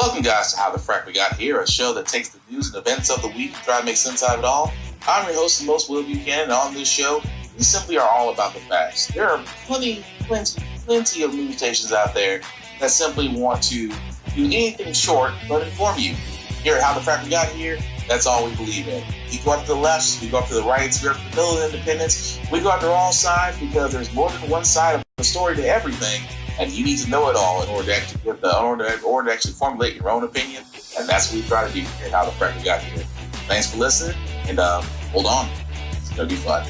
Welcome, guys, to How the Frack We Got Here, a show that takes the news and events of the week and try to make sense out of it all. I'm your host and most Will Buchanan, and on this show, we simply are all about the facts. There are plenty of news stations out there that simply want to do anything short but inform you. Here at How the Frack We Got Here, that's all we believe in. We go out to the lefts, we go out to the rights, we go out to the middle of independence, we go out to all sides because there's more than one side of the story to everything. And you need to know it all in order to actually to actually formulate your own opinion. And that's what we try to do here at How the Frack We Got Here. Thanks for listening, and hold on. It's going to be fun.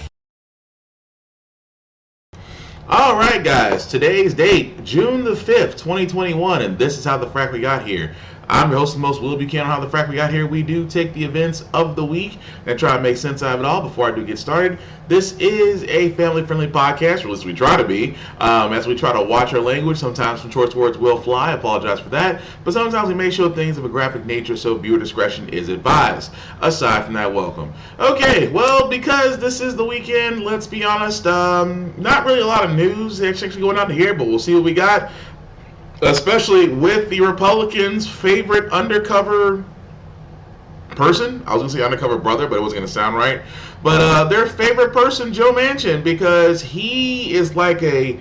All right, guys. Today's date, June the 5th, 2021, and this is How the Frack We Got Here. I'm your host and most Will Buchanan. How the Frack We Got Here. We do take the events of the week and try to make sense out of it all. Before I do get started, this is a family-friendly podcast, or at least we try to be, as we try to watch our language. Sometimes some choice words will fly. I apologize for that. But sometimes we may show things of a graphic nature, so viewer discretion is advised. Aside from that, welcome. Okay, well, because this is the weekend, let's be honest, not really a lot of news actually going on here, but we'll see what we got. Especially with the Republicans' favorite undercover person. I was going to say undercover brother, but it wasn't going to sound right. But their favorite person, Joe Manchin, because he is like a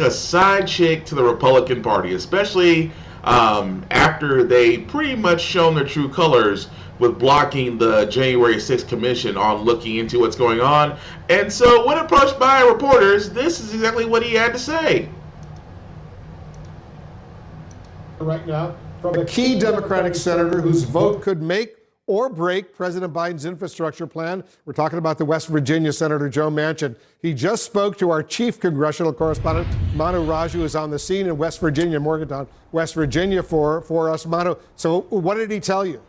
side chick to the Republican Party, especially after they pretty much shown their true colors with blocking the January 6th commission on looking into what's going on. And so when approached by reporters, this is exactly what he had to say. Right now from a key Democratic senator whose vote could make or break President Biden's infrastructure plan. We're talking about the West Virginia Senator Joe Manchin. He just spoke to our chief congressional correspondent, Manu Raju, who is on the scene in West Virginia, Morgantown, West Virginia for us. Manu, so what did he tell you?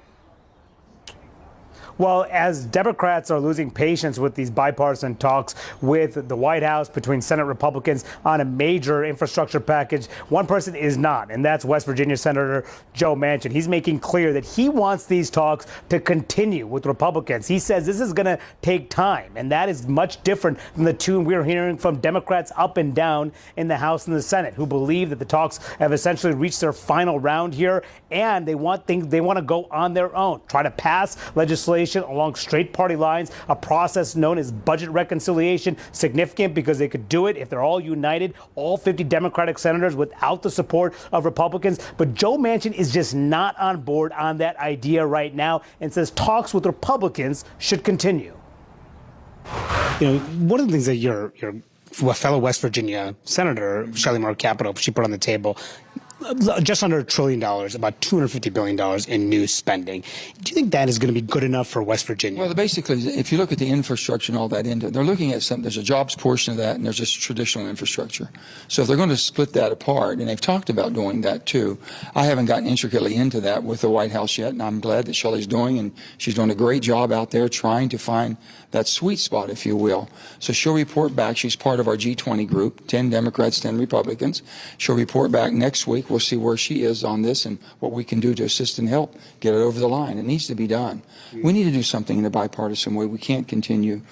Well, as Democrats are losing patience with these bipartisan talks with the White House between Senate Republicans on a major infrastructure package, one person is not, and that's West Virginia Senator Joe Manchin. He's making clear that he wants these talks to continue with Republicans. He says this is going to take time, and that is much different than the tune we're hearing from Democrats up and down in the House and the Senate, who believe that the talks have essentially reached their final round here, and they want to go on their own, try to pass legislation along straight party lines, a process known as budget reconciliation, significant because they could do it if they're all united, all 50 Democratic senators, without the support of Republicans. But Joe Manchin is just not on board on that idea right now and says talks with Republicans should continue. You know, one of the things that your fellow West Virginia Senator, Shelley Moore Capito, she put on the table, just under $1 trillion, about $250 billion in new spending. Do you think that is going to be good enough for West Virginia? Well, basically, if you look at the infrastructure and all that into it, they're looking at something. There's a jobs portion of that, and there's just traditional infrastructure. So if they're going to split that apart, and they've talked about doing that too, I haven't gotten intricately into that with the White House yet, and I'm glad that Shelley's doing, and she's doing a great job out there trying to find that sweet spot, if you will. So she'll report back. She's part of our G20 group, 10 Democrats, 10 Republicans. She'll report back next week. We'll see where she is on this and what we can do to assist and help get it over the line. It needs to be done. We need to do something in a bipartisan way. We can't continue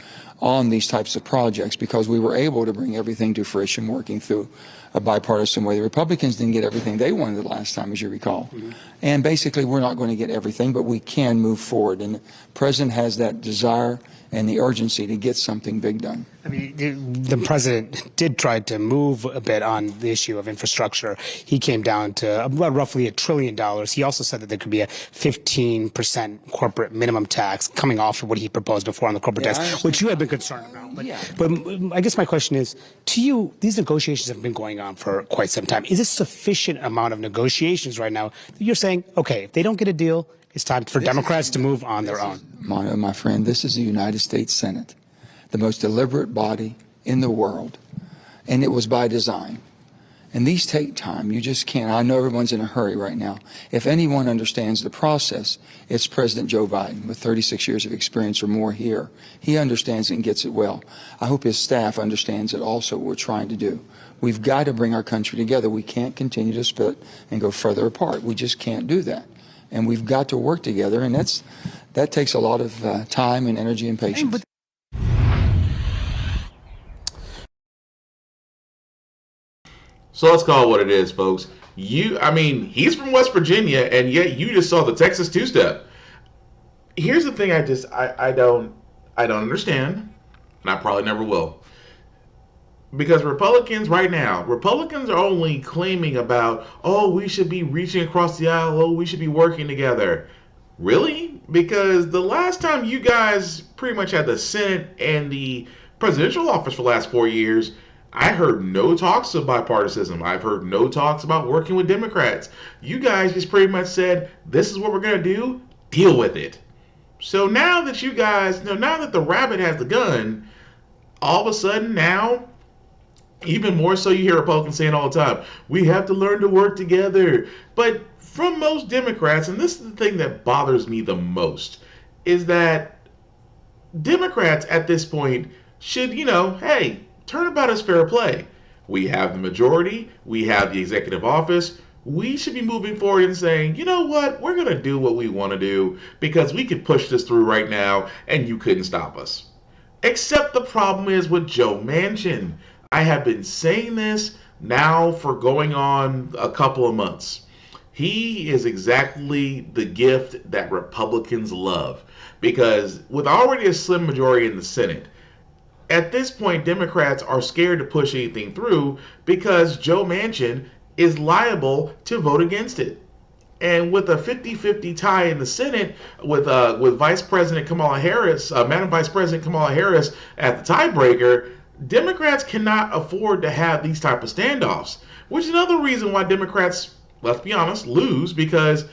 on these types of projects because we were able to bring everything to fruition working through a bipartisan way. The Republicans didn't get everything they wanted the last time, as you recall. And basically, we're not going to get everything, but we can move forward. And the president has that desire and the urgency to get something big done. I mean, the president did try to move a bit on the issue of infrastructure. He came down to roughly $1 trillion. He also said that there could be a 15% corporate minimum tax coming off of what he proposed before on the corporate tax, which you have been concerned about. But I guess my question is, to you, these negotiations have been going on for quite some time. Is this sufficient amount of negotiations right now that you're saying, okay, if they don't get a deal, it's time for Democrats to move on their own? My friend, this is the United States Senate, the most deliberate body in the world, and it was by design. And these take time. You just can't. I know everyone's in a hurry right now. If anyone understands the process, it's President Joe Biden with 36 years of experience or more here. He understands it and gets it well. I hope his staff understands it also, what we're trying to do. We've got to bring our country together. We can't continue to split and go further apart. We just can't do that. And we've got to work together, and that takes a lot of time and energy and patience. So let's call it what it is, folks. He's from West Virginia, and yet you just saw the Texas two-step. Here's the thing I don't understand, and I probably never will. Because Republicans right now, Republicans are only claiming about, oh, we should be reaching across the aisle, oh, we should be working together. Really? Because the last time you guys pretty much had the Senate and the presidential office for the last 4 years, I heard no talks of bipartisanism. I've heard no talks about working with Democrats. You guys just pretty much said, this is what we're going to do, deal with it. So now that you guys, now that the rabbit has the gun, all of a sudden now, even more so, you hear Republicans saying all the time, we have to learn to work together. But from most Democrats, and this is the thing that bothers me the most, is that Democrats at this point should, hey, turnabout is fair play. We have the majority, we have the executive office. We should be moving forward and saying, you know what, we're going to do what we want to do because we could push this through right now and you couldn't stop us. Except the problem is with Joe Manchin. I have been saying this now for going on a couple of months. He is exactly the gift that Republicans love because with already a slim majority in the Senate, at this point, Democrats are scared to push anything through because Joe Manchin is liable to vote against it. And with a 50-50 tie in the Senate, with Vice President Kamala Harris, Madam Vice President Kamala Harris at the tiebreaker, Democrats cannot afford to have these type of standoffs, which is another reason why Democrats, let's be honest, lose because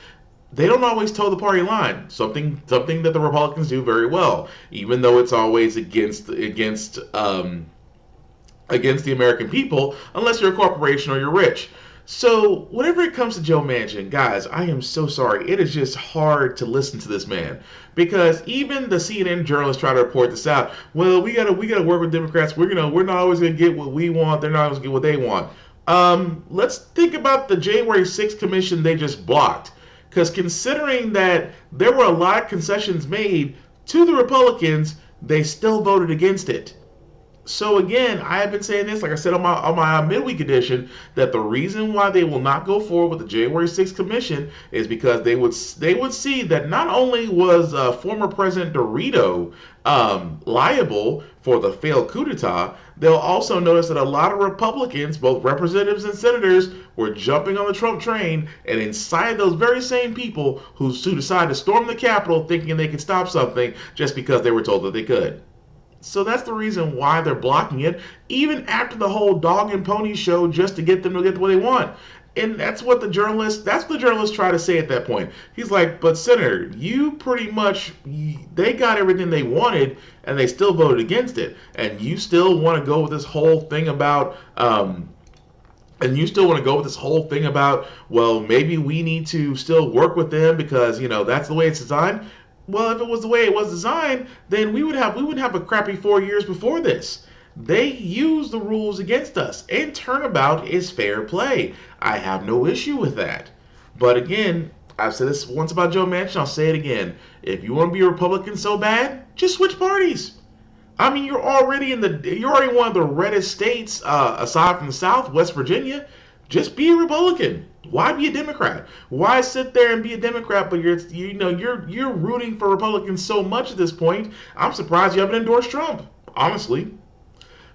they don't always toe the party line. Something that the Republicans do very well, even though it's always against the American people, unless you're a corporation or you're rich. So whenever it comes to Joe Manchin, guys, I am so sorry. It is just hard to listen to this man because even the CNN journalists try to report this out. Well, we gotta work with Democrats. We're not always gonna get what we want. They're not always gonna get what they want. Let's think about the January 6th commission they just blocked. Because considering that there were a lot of concessions made to the Republicans, they still voted against it. So again, I have been saying this, like I said on my midweek edition, that the reason why they will not go forward with the January 6th commission is because they would see that not only was former President Dorito liable for the failed coup d'etat, they'll also notice that a lot of Republicans, both representatives and senators, were jumping on the Trump train and inside those very same people who decided to storm the Capitol thinking they could stop something just because they were told that they could. So that's the reason why they're blocking it, even after the whole dog and pony show, just to get them to get what they want. And that's what the journalists try to say at that point. He's like, but Senator, you pretty much, they got everything they wanted and they still voted against it. And you still want to go with this whole thing about, well, maybe we need to still work with them because, that's the way it's designed. Well, if it was the way it was designed, then we wouldn't have a crappy 4 years before this. They use the rules against us, and turnabout is fair play. I have no issue with that. But again, I've said this once about Joe Manchin, I'll say it again. If you want to be a Republican so bad, just switch parties. I mean, you're already one of the reddest states, aside from the South, West Virginia. Just be a Republican. Why be a Democrat? Why sit there and be a Democrat, but you're rooting for Republicans so much at this point? I'm surprised you haven't endorsed Trump, honestly.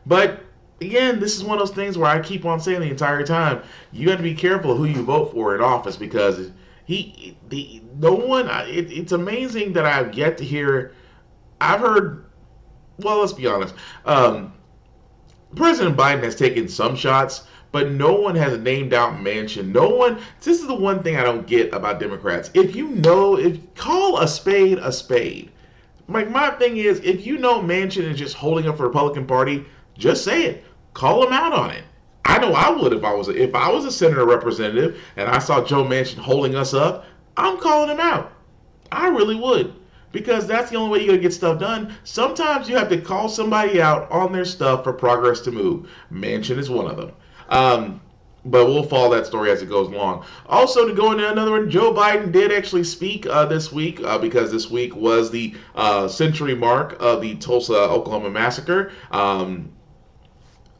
But again, this is one of those things where I keep on saying the entire time, you have to be careful who you vote for in office because it's amazing that I've yet to hear. I've heard. Well, let's be honest. President Biden has taken some shots, but no one has named out Manchin. No one. This is the one thing I don't get about Democrats. If call a spade a spade. Like, my thing is, if you know Manchin is just holding up for the Republican Party, just say it. Call him out on it. I know I would if I was a senator or representative and I saw Joe Manchin holding us up. I'm calling him out. I really would. Because that's the only way you're going to get stuff done. Sometimes you have to call somebody out on their stuff for progress to move. Manchin is one of them. But we'll follow that story as it goes along. Also, to go into another one, Joe Biden did actually speak this week because this week was the century mark of the Tulsa, Oklahoma massacre.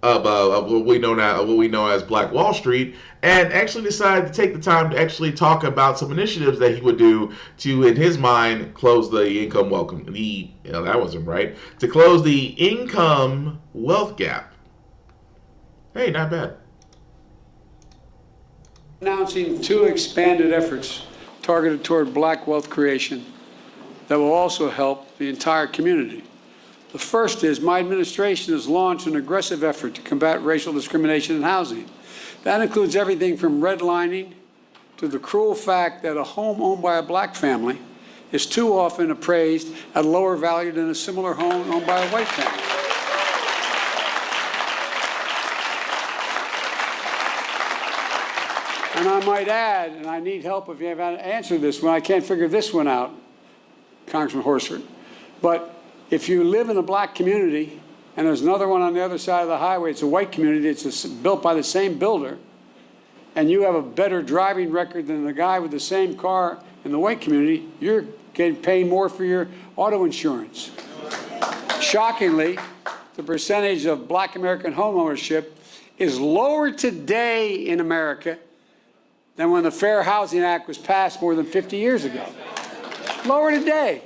of what we know now, what we know as Black Wall Street, and actually decided to take the time to actually talk about some initiatives that he would do to, in his mind, close the income that wasn't right, to close the income wealth gap. Hey, not bad. Announcing 2 expanded efforts targeted toward black wealth creation that will also help the entire community. The first is my administration has launched an aggressive effort to combat racial discrimination in housing. That includes everything from redlining to the cruel fact that a home owned by a black family is too often appraised at a lower value than a similar home owned by a white family. And I might add, and I need help if you have answered this one, I can't figure this one out, Congressman Horsford, but if you live in a black community and there's another one on the other side of the highway, it's a white community, it's built by the same builder, and you have a better driving record than the guy with the same car in the white community, you're paying more for your auto insurance. Shockingly, the percentage of black American homeownership is lower today in America than when the Fair Housing Act was passed more than 50 years ago. Lower today.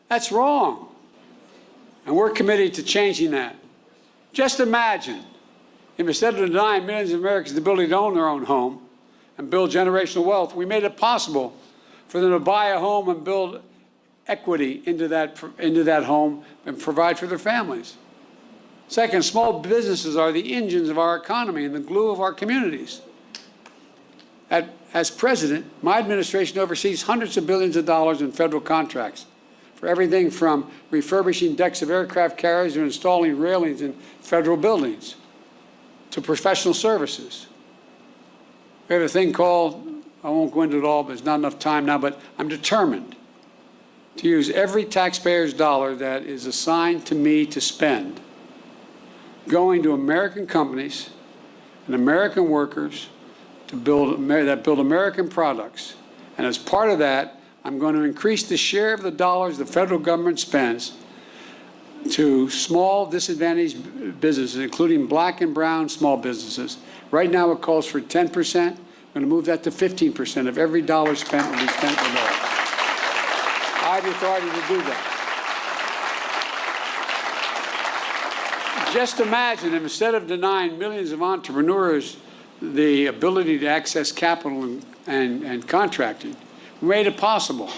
That's wrong. And we're committed to changing that. Just imagine if instead of denying millions of Americans the ability to own their own home and build generational wealth, we made it possible for them to buy a home and build equity into that home and provide for their families. Second, small businesses are the engines of our economy and the glue of our communities. As president, my administration oversees hundreds of billions of dollars in federal contracts for everything from refurbishing decks of aircraft carriers to installing railings in federal buildings to professional services. We have a thing called, I won't go into it all, but there's not enough time now, but I'm determined to use every taxpayer's dollar that is assigned to me to spend going to American companies and American workers that build American products. And as part of that, I'm going to increase the share of the dollars the federal government spends to small disadvantaged businesses, including black and brown small businesses. Right now it calls for 10%. I'm going to move that to 15% of every dollar spent will be spent with those. I have the authority to do that. Just imagine if instead of denying millions of entrepreneurs the ability to access capital and contracting, we made it possible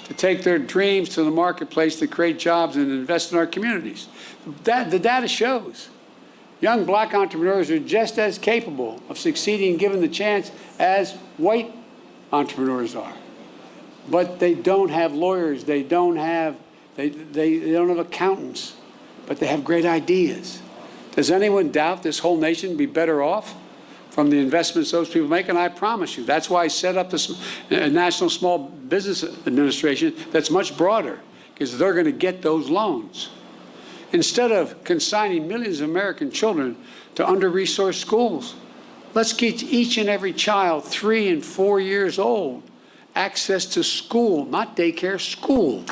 to take their dreams to the marketplace to create jobs and invest in our communities. The data shows young black entrepreneurs are just as capable of succeeding given the chance as white entrepreneurs are. But they don't have lawyers, they don't have accountants, but they have great ideas. Does anyone doubt this whole nation would be better off from the investments those people make? And I promise you, that's why I set up this National Small Business Administration that's much broader, because they're going to get those loans. Instead of consigning millions of American children to under-resourced schools, let's get each and every child 3 and 4 years old access to school, not daycare, school.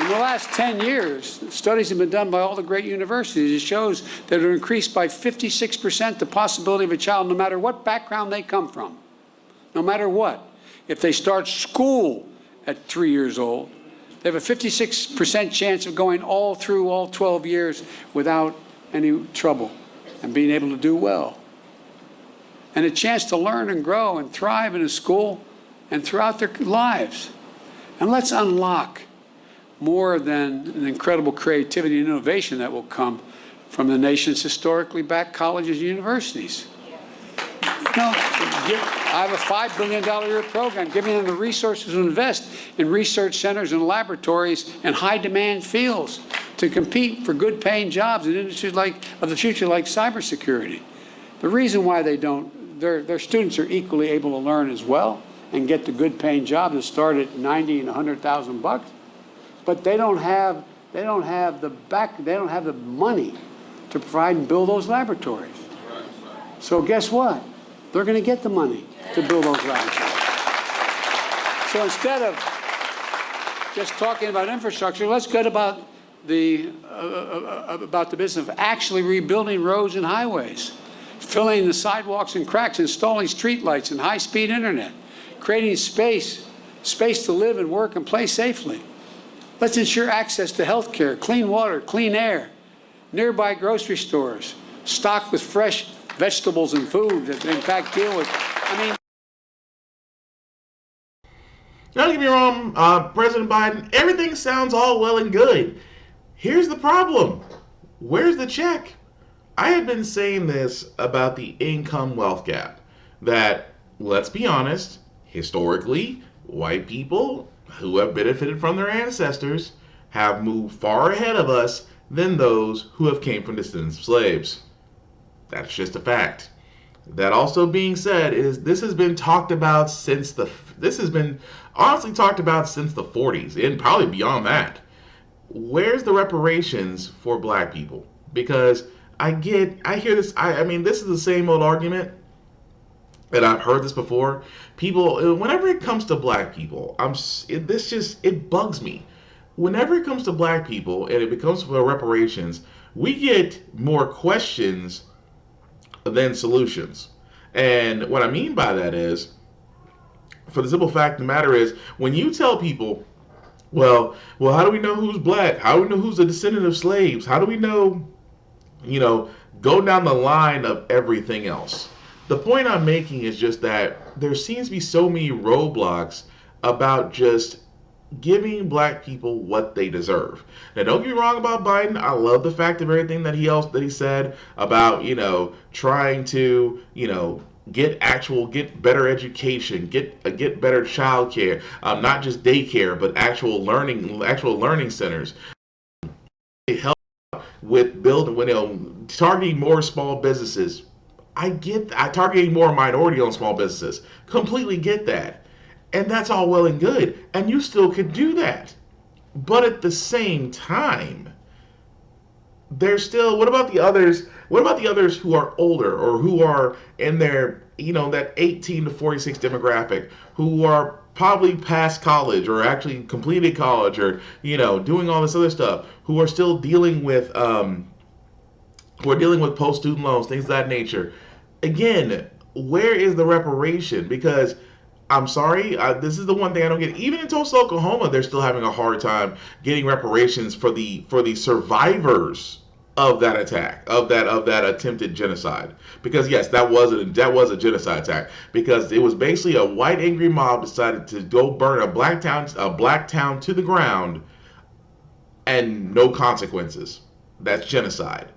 In the last 10 years, studies have been done by all the great universities. It shows that it increased by 56% the possibility of a child, no matter what background they come from, no matter what. If they start school at 3 years old, they have a 56% chance of going all through all 12 years without any trouble and being able to do well. And a chance to learn and grow and thrive in a school and throughout their lives. And let's unlock more than an incredible creativity and innovation that will come from the nation's historically black colleges and universities. I have a $5 billion a year program giving them the resources to invest in research centers and laboratories in high-demand fields to compete for good-paying jobs in industries of the future like cybersecurity. The reason why they don't, their students are equally able to learn as well and get the good-paying jobs that start at $90,000 and $100,000. But they don't have the money to provide and build those laboratories. So guess what? They're going to get the money to build those laboratories. So instead of just talking about infrastructure. Let's get about the business of actually rebuilding roads and highways, filling the sidewalks and cracks, installing streetlights and high-speed internet, creating space to live and work and play safely. Let's ensure access to health care, clean water, clean air, nearby grocery stores, stocked with fresh vegetables and food that in fact deal with, Don't get me wrong, President Biden, everything sounds all well and good. Here's the problem. Where's the check? I have been saying this about the income-wealth gap, that, let's be honest, historically, white people who have benefited from their ancestors have moved far ahead of us than those who have came from descendants of slaves. That's just a fact. That also being said, this has been talked about since the 40s and probably beyond that. Where's the reparations for black people? Because I hear this. I mean, this is the same old argument, and I've heard this before. People, whenever it comes to black people, it bugs me. Whenever it comes to black people and it becomes for reparations, we get more questions than solutions. And what I mean by that is, for the simple fact of the matter is, when you tell people, well, how do we know who's black? How do we know who's a descendant of slaves? How do we know, go down the line of everything else? The point I'm making is just that there seems to be so many roadblocks about just giving black people what they deserve. Now, don't get me wrong about Biden. I love the fact of everything that he said about, trying to, get better education, get better child care, not just daycare, but actual learning centers. It helps with building, targeting more small businesses. Targeting more minority-owned small businesses. Completely get that. And that's all well and good. And you still could do that. But at the same time, there's still, what about the others? What about the others who are older or who are in their, that 18 to 46 demographic, who are probably past college or actually completed college or, doing all this other stuff, who are still dealing with, post-student loans, things of that nature. Again, where is the reparation? Because I'm sorry, this is the one thing I don't get. Even in Tulsa, Oklahoma, they're still having a hard time getting reparations for the survivors of that attack, of that attempted genocide. Because yes, that was a genocide attack. Because it was basically a white angry mob decided to go burn a black town to the ground, and no consequences. That's genocide.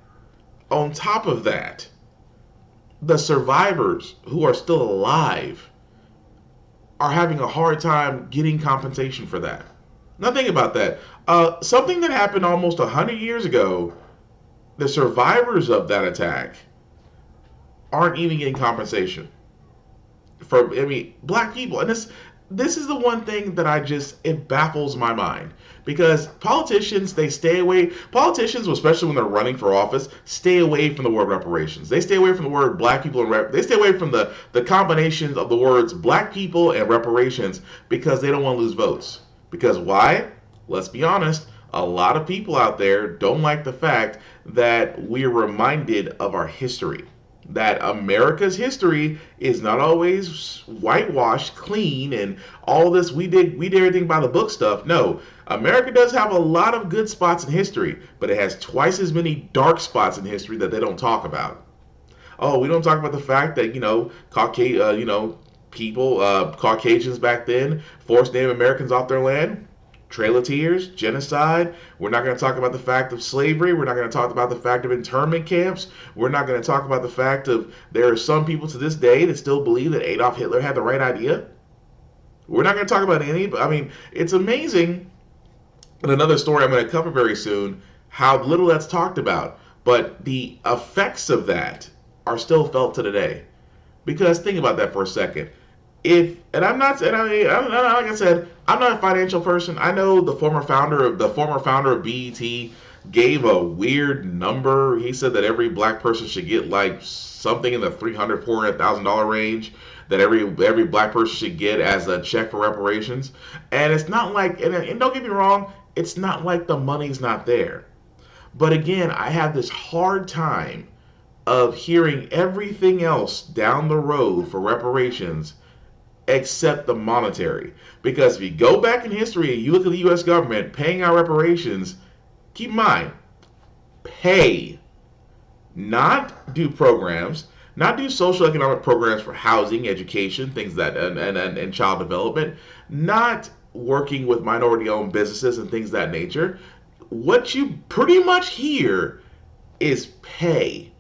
On top of that, the survivors who are still alive are having a hard time getting compensation for that. Now think about that. Something that happened almost 100 years ago, the survivors of that attack aren't even getting compensation. Black people. And this is the one thing that it baffles my mind. Because politicians, especially when they're running for office, stay away from the word reparations. They stay away from the word black people they stay away from the combinations of the words black people and reparations because they don't want to lose votes. Because why? Let's be honest, a lot of people out there don't like the fact that we're reminded of our history. That America's history is not always whitewashed, clean, and all this we did everything by the book stuff. No, America does have a lot of good spots in history, but it has twice as many dark spots in history that they don't talk about. Oh, we don't talk about the fact that Caucasians back then forced Native Americans off their land. Trail of Tears, genocide. We're not going to talk about the fact of slavery. We're not going to talk about the fact of internment camps. We're not going to talk about the fact of there are some people to this day that still believe that Adolf Hitler had the right idea. We're not going to talk about it's amazing. And another story I'm going to cover very soon, how little that's talked about. But the effects of that are still felt to today. Because think about that for a second. Like I said, I'm not a financial person. I know the former founder of BET gave a weird number. He said that every black person should get like something in the $300,000-$400,000 range. that every black person should get as a check for reparations. And it's not like, and don't get me wrong, it's not like the money's not there. But again, I have this hard time of hearing everything else down the road for reparations except the monetary. Because if you go back in history and you look at the U.S. government paying out reparations, keep in mind, pay, not do programs, not do social economic programs for housing, education, things that and child development, not working with minority-owned businesses and things of that nature. What you pretty much hear is pay.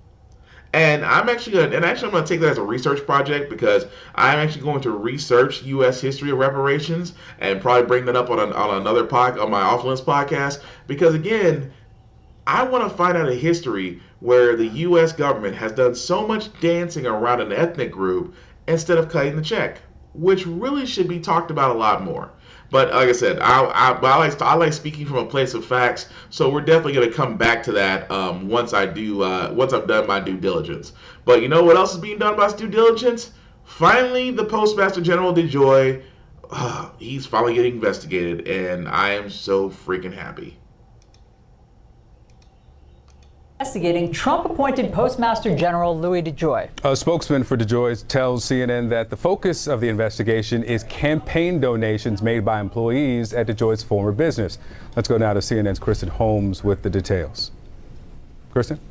And I'm going to take that as a research project, because I'm actually going to research U.S. history of reparations and probably bring that up on another on my Off Limits podcast. Because again, I want to find out a history where the U.S. government has done so much dancing around an ethnic group instead of cutting the check, which really should be talked about a lot more. But like I said, I like speaking from a place of facts, so we're definitely going to come back to that once I've done my due diligence. But you know what else is being done by due diligence? Finally, the Postmaster General DeJoy, he's finally getting investigated, and I am so freaking happy. Investigating Trump-appointed Postmaster General Louis DeJoy. A spokesman for DeJoy tells CNN that the focus of the investigation is campaign donations made by employees at DeJoy's former business. Let's go now to CNN's Kristen Holmes with the details. Kristen?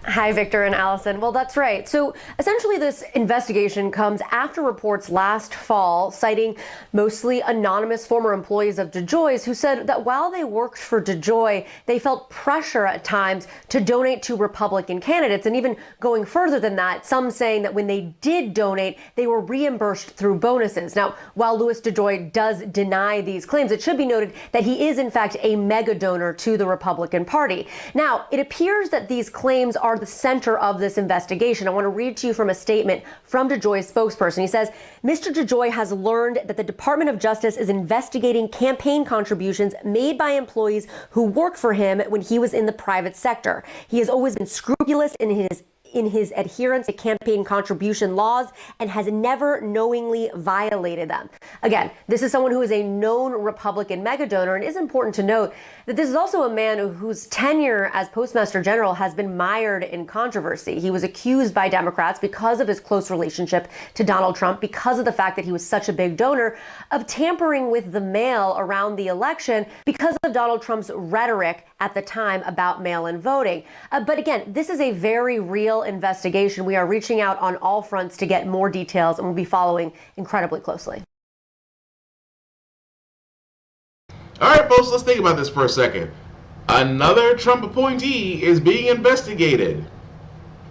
Hi, Victor and Allison. Well, that's right. So essentially, this investigation comes after reports last fall citing mostly anonymous former employees of DeJoy's who said that while they worked for DeJoy, they felt pressure at times to donate to Republican candidates. And even going further than that, some saying that when they did donate, they were reimbursed through bonuses. Now, while Louis DeJoy does deny these claims, it should be noted that he is, in fact, a mega donor to the Republican Party. Now, it appears that these claims are the center of this investigation. I want to read to you from a statement from DeJoy's spokesperson. He says, Mr. DeJoy has learned that the Department of Justice is investigating campaign contributions made by employees who worked for him when he was in the private sector. He has always been scrupulous in his adherence to campaign contribution laws and has never knowingly violated them. Again, this is someone who is a known Republican mega donor, and it is important to note that this is also a man whose tenure as Postmaster General has been mired in controversy. He was accused by Democrats because of his close relationship to Donald Trump, because of the fact that he was such a big donor, of tampering with the mail around the election because of Donald Trump's rhetoric at the time about mail-in voting. But again, this is a very real investigation. We are reaching out on all fronts to get more details, and we'll be following incredibly closely. All right, folks, let's think about this for a second. Another Trump appointee is being investigated.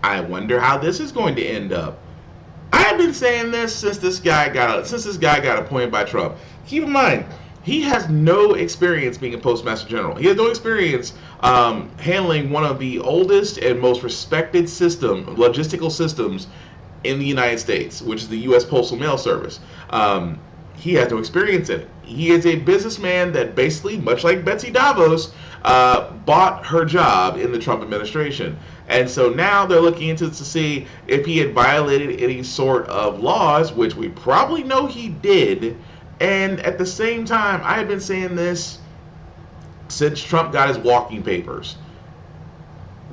I wonder how this is going to end up. I've been saying this since this guy got appointed by Trump. Keep in mind, he has no experience being a Postmaster General. He has no experience handling one of the oldest and most respected logistical systems in the United States, which is the U.S. Postal Mail Service. He has no experience in it. He is a businessman that basically, much like Betsy DeVos, bought her job in the Trump administration. And so now they're looking into to see if he had violated any sort of laws, which we probably know he did. And at the same time, I have been saying this since Trump got his walking papers.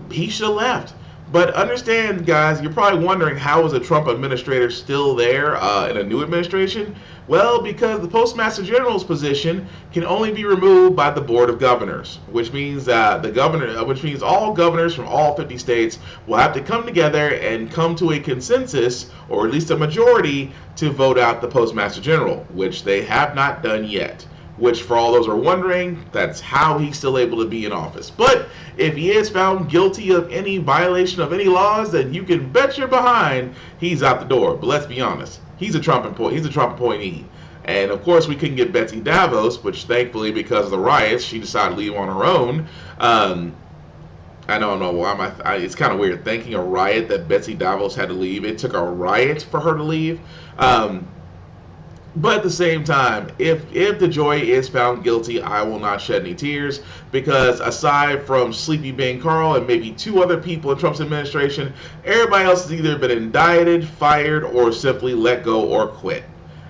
He should have left. But understand, guys, you're probably wondering, how is a Trump administrator still there in a new administration? Well, because the Postmaster General's position can only be removed by the Board of Governors, which means all governors from all 50 states will have to come together and come to a consensus, or at least a majority, to vote out the Postmaster General, which they have not done yet. Which, for all those who are wondering, that's how he's still able to be in office. But if he is found guilty of any violation of any laws, then you can bet your behind he's out the door. But let's be honest, he's a Trump appointee. And of course, we couldn't get Betsy DeVos, which thankfully, because of the riots, she decided to leave on her own. I don't know why it's kind of weird thinking a riot that Betsy DeVos had to leave. It took a riot for her to leave. But at the same time, if DeJoy is found guilty, I will not shed any tears, because aside from Sleepy Bang Carl and maybe 2 other people in Trump's administration, everybody else has either been indicted, fired, or simply let go or quit.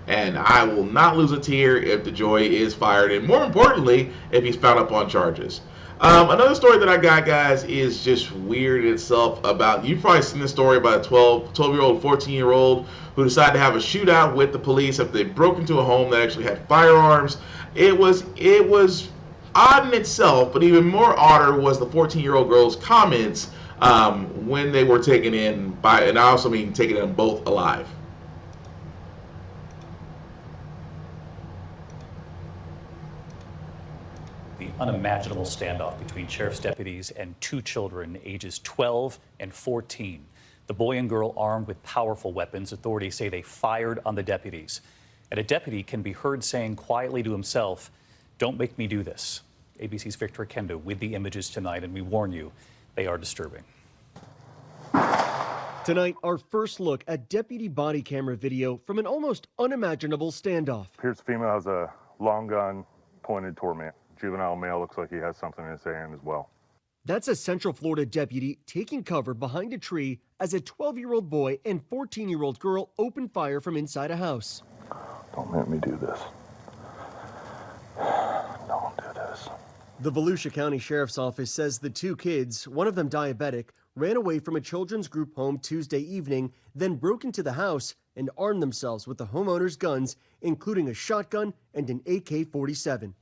And I will not lose a tear if DeJoy is fired, and more importantly, if he's found up on charges. Another story that I got, guys, is just weird in itself. About, you've probably seen this story about a 12-year-old, 14-year-old who decided to have a shootout with the police after they broke into a home that actually had firearms. It was odd in itself, but even more odder was the 14-year-old girl's comments when they were taken in by, and I also mean taken in both alive. The unimaginable standoff between sheriff's deputies and 2 children, ages 12 and 14. The boy and girl armed with powerful weapons. Authorities say they fired on the deputies. And a deputy can be heard saying quietly to himself, "Don't make me do this." ABC's Victor Kendo with the images tonight, and we warn you, they are disturbing. Tonight, our first look at deputy body camera video from an almost unimaginable standoff. Here's a female has a long gun pointed toward me. Juvenile male looks like he has something in his hand as well. That's a Central Florida deputy taking cover behind a tree as a 12-year-old boy and 14-year-old girl open fire from inside a house. Don't make me do this. Don't do this. The Volusia County Sheriff's Office says the 2 kids, one of them diabetic, ran away from a children's group home Tuesday evening, then broke into the house and armed themselves with the homeowner's guns, including a shotgun and an AK-47.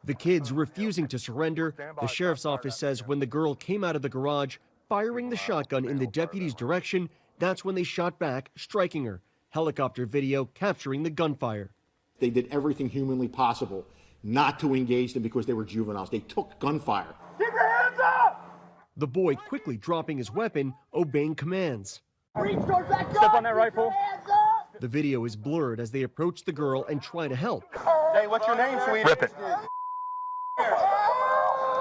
The kids refusing to surrender. The sheriff's office says when the girl came out of the garage, firing the shotgun in the deputy's direction, that's when they shot back, striking her. Helicopter video capturing the gunfire. They did everything humanly possible not to engage them because they were juveniles. They took gunfire. Keep your hands up! The boy quickly dropping his weapon, obeying commands. Step on that rifle. The video is blurred as they approach the girl and try to help. Hey, what's your name, sweetie? Rip it.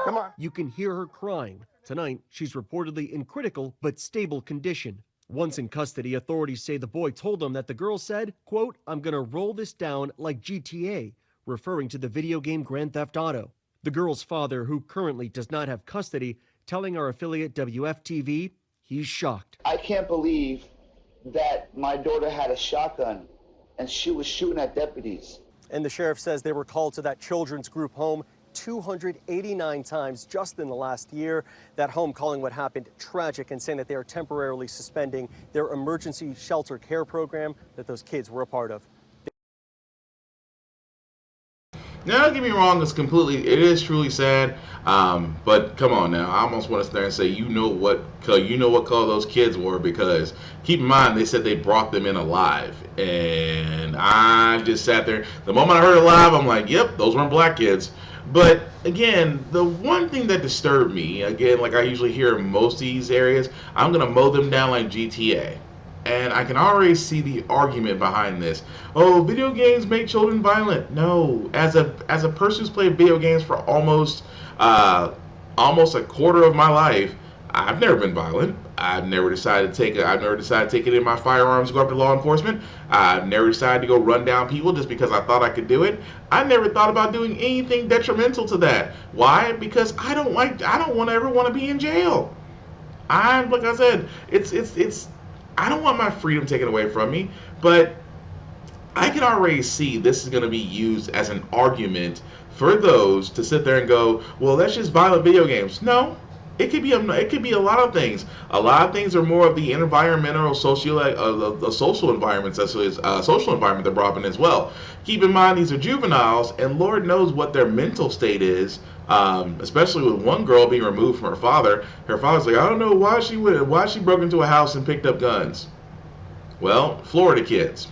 Come on. You can hear her crying. Tonight, she's reportedly in critical but stable condition. Once in custody, authorities say the boy told them that the girl said, quote, "I'm gonna roll this down like GTA," referring to the video game Grand Theft Auto. The girl's father, who currently does not have custody, telling our affiliate WFTV he's shocked. I can't believe that my daughter had a shotgun and she was shooting at deputies. And the sheriff says they were called to that children's group home 289 times just in the last year. That home calling what happened tragic and saying that they are temporarily suspending their emergency shelter care program that those kids were a part of. Now, don't get me wrong, it is truly sad, but come on now, I almost want to sit there and say, you know what color those kids were, because keep in mind, they said they brought them in alive, and I just sat there. The moment I heard alive, I'm like, yep, those weren't black kids. But again, the one thing that disturbed me, again, like I usually hear in most of these areas, I'm going to mow them down like GTA. And I can already see the argument behind this. Oh, video games make children violent. No, as a person who's played video games for almost a quarter of my life, I've never been violent. I've never decided to take it in my firearms to go up to law enforcement. I've never decided to go run down people just because I thought I could do it. I never thought about doing anything detrimental to that. Why? Because I don't ever want to be in jail. Like I said, it's I don't want my freedom taken away from me, but I can already see this is going to be used as an argument for those to sit there and go, well, that's just violent video games. No, it could be a lot of things. A lot of things are more of the environmental, social environments, as social environment they're brought in as well. Keep in mind, these are juveniles, and Lord knows what their mental state is. Especially with one girl being removed from her father. Her father's like, I don't know why she broke into a house and picked up guns. Well, Florida kids.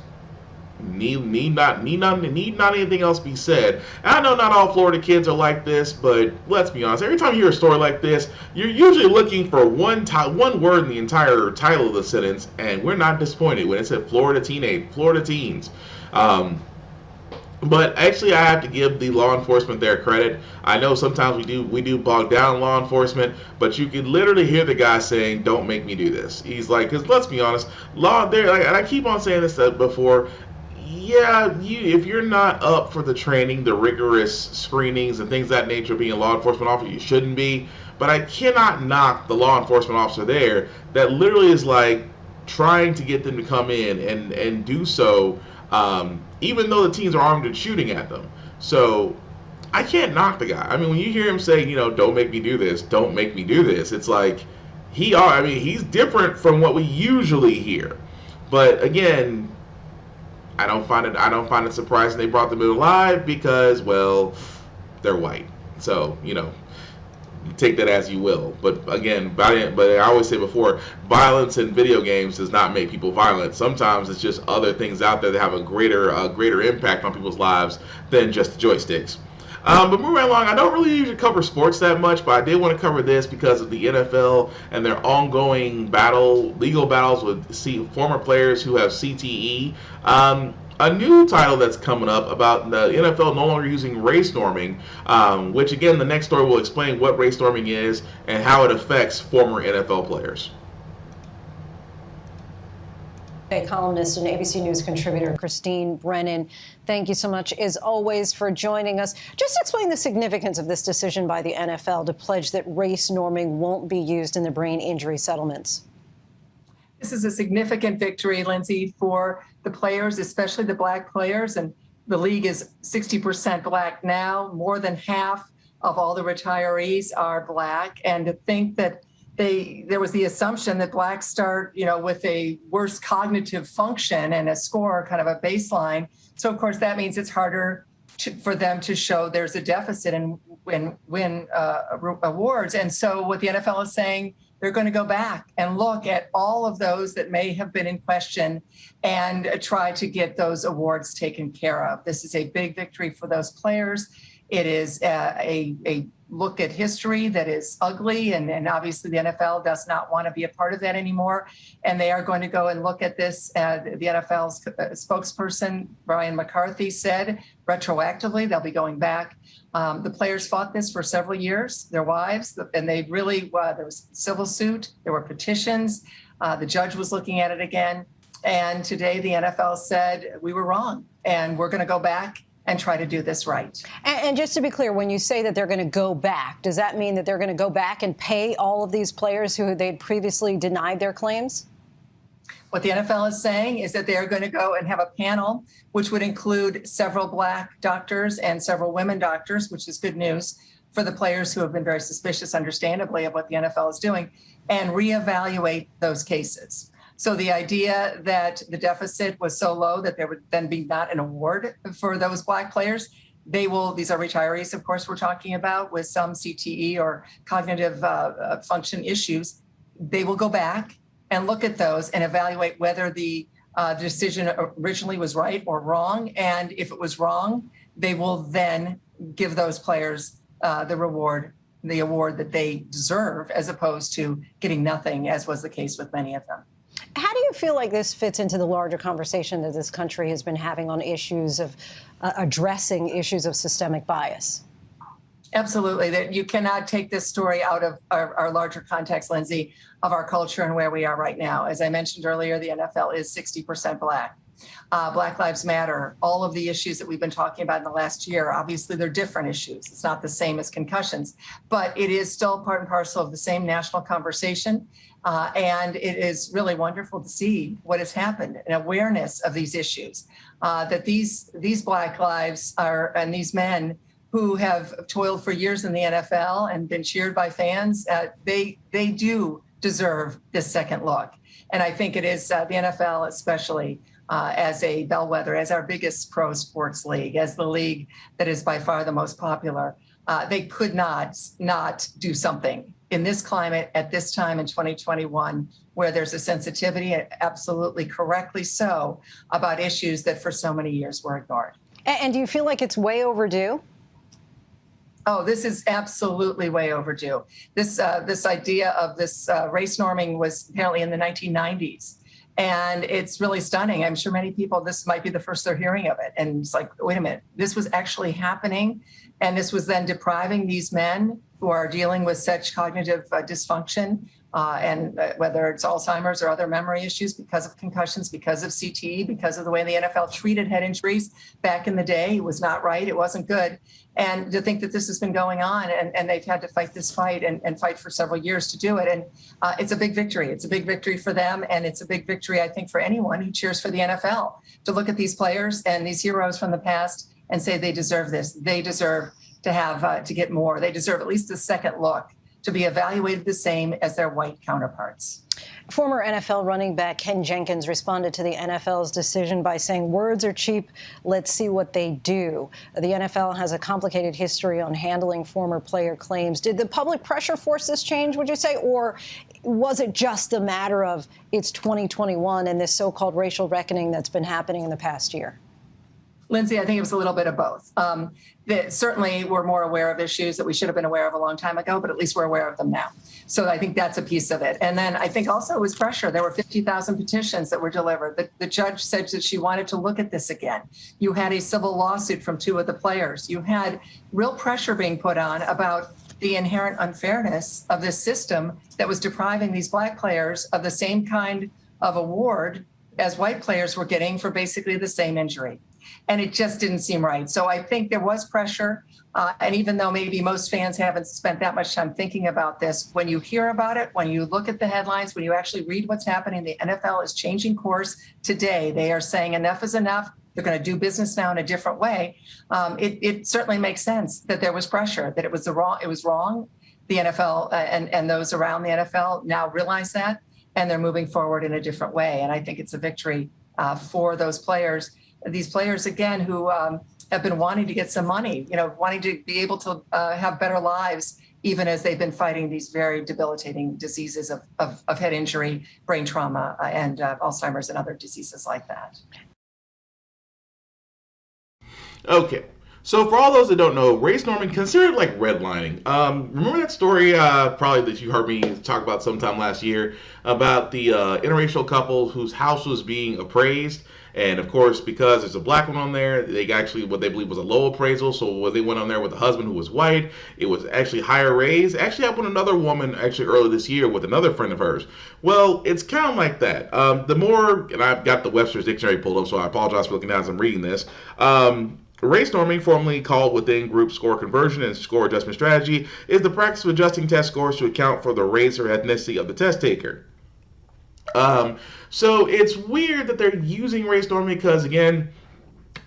Need not anything else be said. And I know not all Florida kids are like this, but let's be honest. Every time you hear a story like this, you're usually looking for one word in the entire title of the sentence, and we're not disappointed when it said Florida teens. But actually, I have to give the law enforcement their credit. I know sometimes we do bog down law enforcement, but you can literally hear the guy saying, "Don't make me do this." He's like, because let's be honest, law there. And I keep on saying this before. yeah, if you're not up for the training, the rigorous screenings and things of that nature, being a law enforcement officer, you shouldn't be. But I cannot knock the law enforcement officer there that literally is like trying to get them to come in and do so, even though the teens are armed and shooting at them. So I can't knock the guy. I mean, when you hear him say, don't make me do this, don't make me do this, it's like he's different from what we usually hear. But again, I don't find it surprising they brought them in alive because, well, they're white. So, you take that as you will. But again, but I always say before, violence in video games does not make people violent. Sometimes it's just other things out there that have a greater impact on people's lives than just the joysticks. But moving along, I don't really usually cover sports that much, but I did want to cover this because of the NFL and their ongoing legal battles with former players who have CTE. A new title that's coming up about the NFL no longer using race norming, which again, the next story will explain what race norming is and how it affects former NFL players. Columnist and ABC News contributor Christine Brennan, thank you so much, as always, for joining us. Just explain the significance of this decision by the NFL to pledge that race norming won't be used in the brain injury settlements. This is a significant victory, Lindsay, for the players, especially the black players. And the league is 60% black now. More than half of all the retirees are black. And to think that there was the assumption that blacks start, with a worse cognitive function and a score, kind of a baseline. So, of course, that means it's harder for them to show there's a deficit and win awards. And so what the NFL is saying, they're going to go back and look at all of those that may have been in question and try to get those awards taken care of. This is a big victory for those players. It is a look at history that is ugly, and obviously the NFL does not want to be a part of that anymore. And they are going to go and look at this. The NFL's spokesperson, Brian McCarthy, said retroactively they'll be going back. The players fought this for several years, their wives, and they really, there was a civil suit, there were petitions. The judge was looking at it again. And today the NFL said we were wrong and we're going to go back and try to do this right. And just to be clear, when you say that they're going to go back, does that mean that they're going to go back and pay all of these players who they'd previously denied their claims? What the NFL is saying is that they are going to go and have a panel, which would include several black doctors and several women doctors, which is good news for the players who have been very suspicious, understandably, of what the NFL is doing, and reevaluate those cases. So the idea that the deficit was so low that there would then be not an award for those black players, these are retirees, of course, we're talking about, with some CTE or cognitive function issues. They will go back and look at those and evaluate whether the decision originally was right or wrong. And if it was wrong, they will then give those players the award that they deserve, as opposed to getting nothing, as was the case with many of them. How do you feel like this fits into the larger conversation that this country has been having on issues of addressing issues of systemic bias? Absolutely. That you cannot take this story out of our larger context, Lindsay, of our culture and where we are right now. As I mentioned earlier, the NFL is 60% black. Black Lives Matter, all of the issues that we've been talking about in the last year, obviously they're different issues. It's not the same as concussions, but it is still part and parcel of the same national conversation. And it is really wonderful to see what has happened, an awareness of these issues, that these black lives are, and these men who have toiled for years in the NFL and been cheered by fans, they do deserve this second look. And I think it is the NFL, especially as a bellwether, as our biggest pro sports league, as the league that is by far the most popular, they could not do something in this climate at this time in 2021, where there's a sensitivity, absolutely correctly so, about issues that for so many years were ignored. And do you feel like it's way overdue? Oh, this is absolutely way overdue. This idea of this race norming was apparently in the 1990s. And it's really stunning. I'm sure many people, this might be the first they're hearing of it. And it's like, wait a minute, this was actually happening. And this was then depriving these men who are dealing with such cognitive dysfunction and whether it's Alzheimer's or other memory issues because of concussions, because of CTE, because of the way the NFL treated head injuries back in the day. It was not right. It wasn't good. And to think that this has been going on and they've had to fight this fight and fight for several years to do it. And it's a big victory. It's a big victory for them. And it's a big victory, I think, for anyone who cheers for the NFL to look at these players and these heroes from the past and say they deserve this. They deserve to have to get more. They deserve at least a second look, to be evaluated the same as their white counterparts. Former NFL running back Ken Jenkins responded to the NFL's decision by saying, "Words are cheap. Let's see what they do." The NFL has a complicated history on handling former player claims. Did the public pressure force this change, would you say? Or was it just a matter of it's 2021 and this so-called racial reckoning that's been happening in the past year? Lindsay, I think it was a little bit of both. That certainly we're more aware of issues that we should have been aware of a long time ago, but at least we're aware of them now. So I think that's a piece of it. And then I think also it was pressure. There were 50,000 petitions that were delivered. The judge said that she wanted to look at this again. You had a civil lawsuit from two of the players. You had real pressure being put on about the inherent unfairness of this system that was depriving these Black players of the same kind of award as white players were getting for basically the same injury. And it just didn't seem right. So I think there was pressure. And even though maybe most fans haven't spent that much time thinking about this, when you hear about it, when you look at the headlines, when you actually read what's happening, the NFL is changing course today. They are saying enough is enough. They're going to do business now in a different way. It certainly makes sense that there was pressure, that it was wrong. The NFL and those around the NFL now realize that, and they're moving forward in a different way. And I think it's a victory for those players. These players, again, who have been wanting to get some money, wanting to be able to have better lives, even as they've been fighting these very debilitating diseases of head injury, brain trauma, and Alzheimer's and other diseases like that. Okay. So for all those that don't know, race norming, considered like redlining. Remember that story probably that you heard me talk about sometime last year about the interracial couple whose house was being appraised? And of course, because there's a black one on there, they actually what they believe was a low appraisal. So when they went on there with a husband who was white, it was actually higher raised. Actually happened with another woman actually earlier this year with another friend of hers. Well, it's kind of like that. The more, and I've got the Webster's Dictionary pulled up, so I apologize for looking down as I'm reading this. Race norming, formerly called within-group score conversion and score adjustment strategy, is the practice of adjusting test scores to account for the race or ethnicity of the test taker. So it's weird that they're using race norming because, again,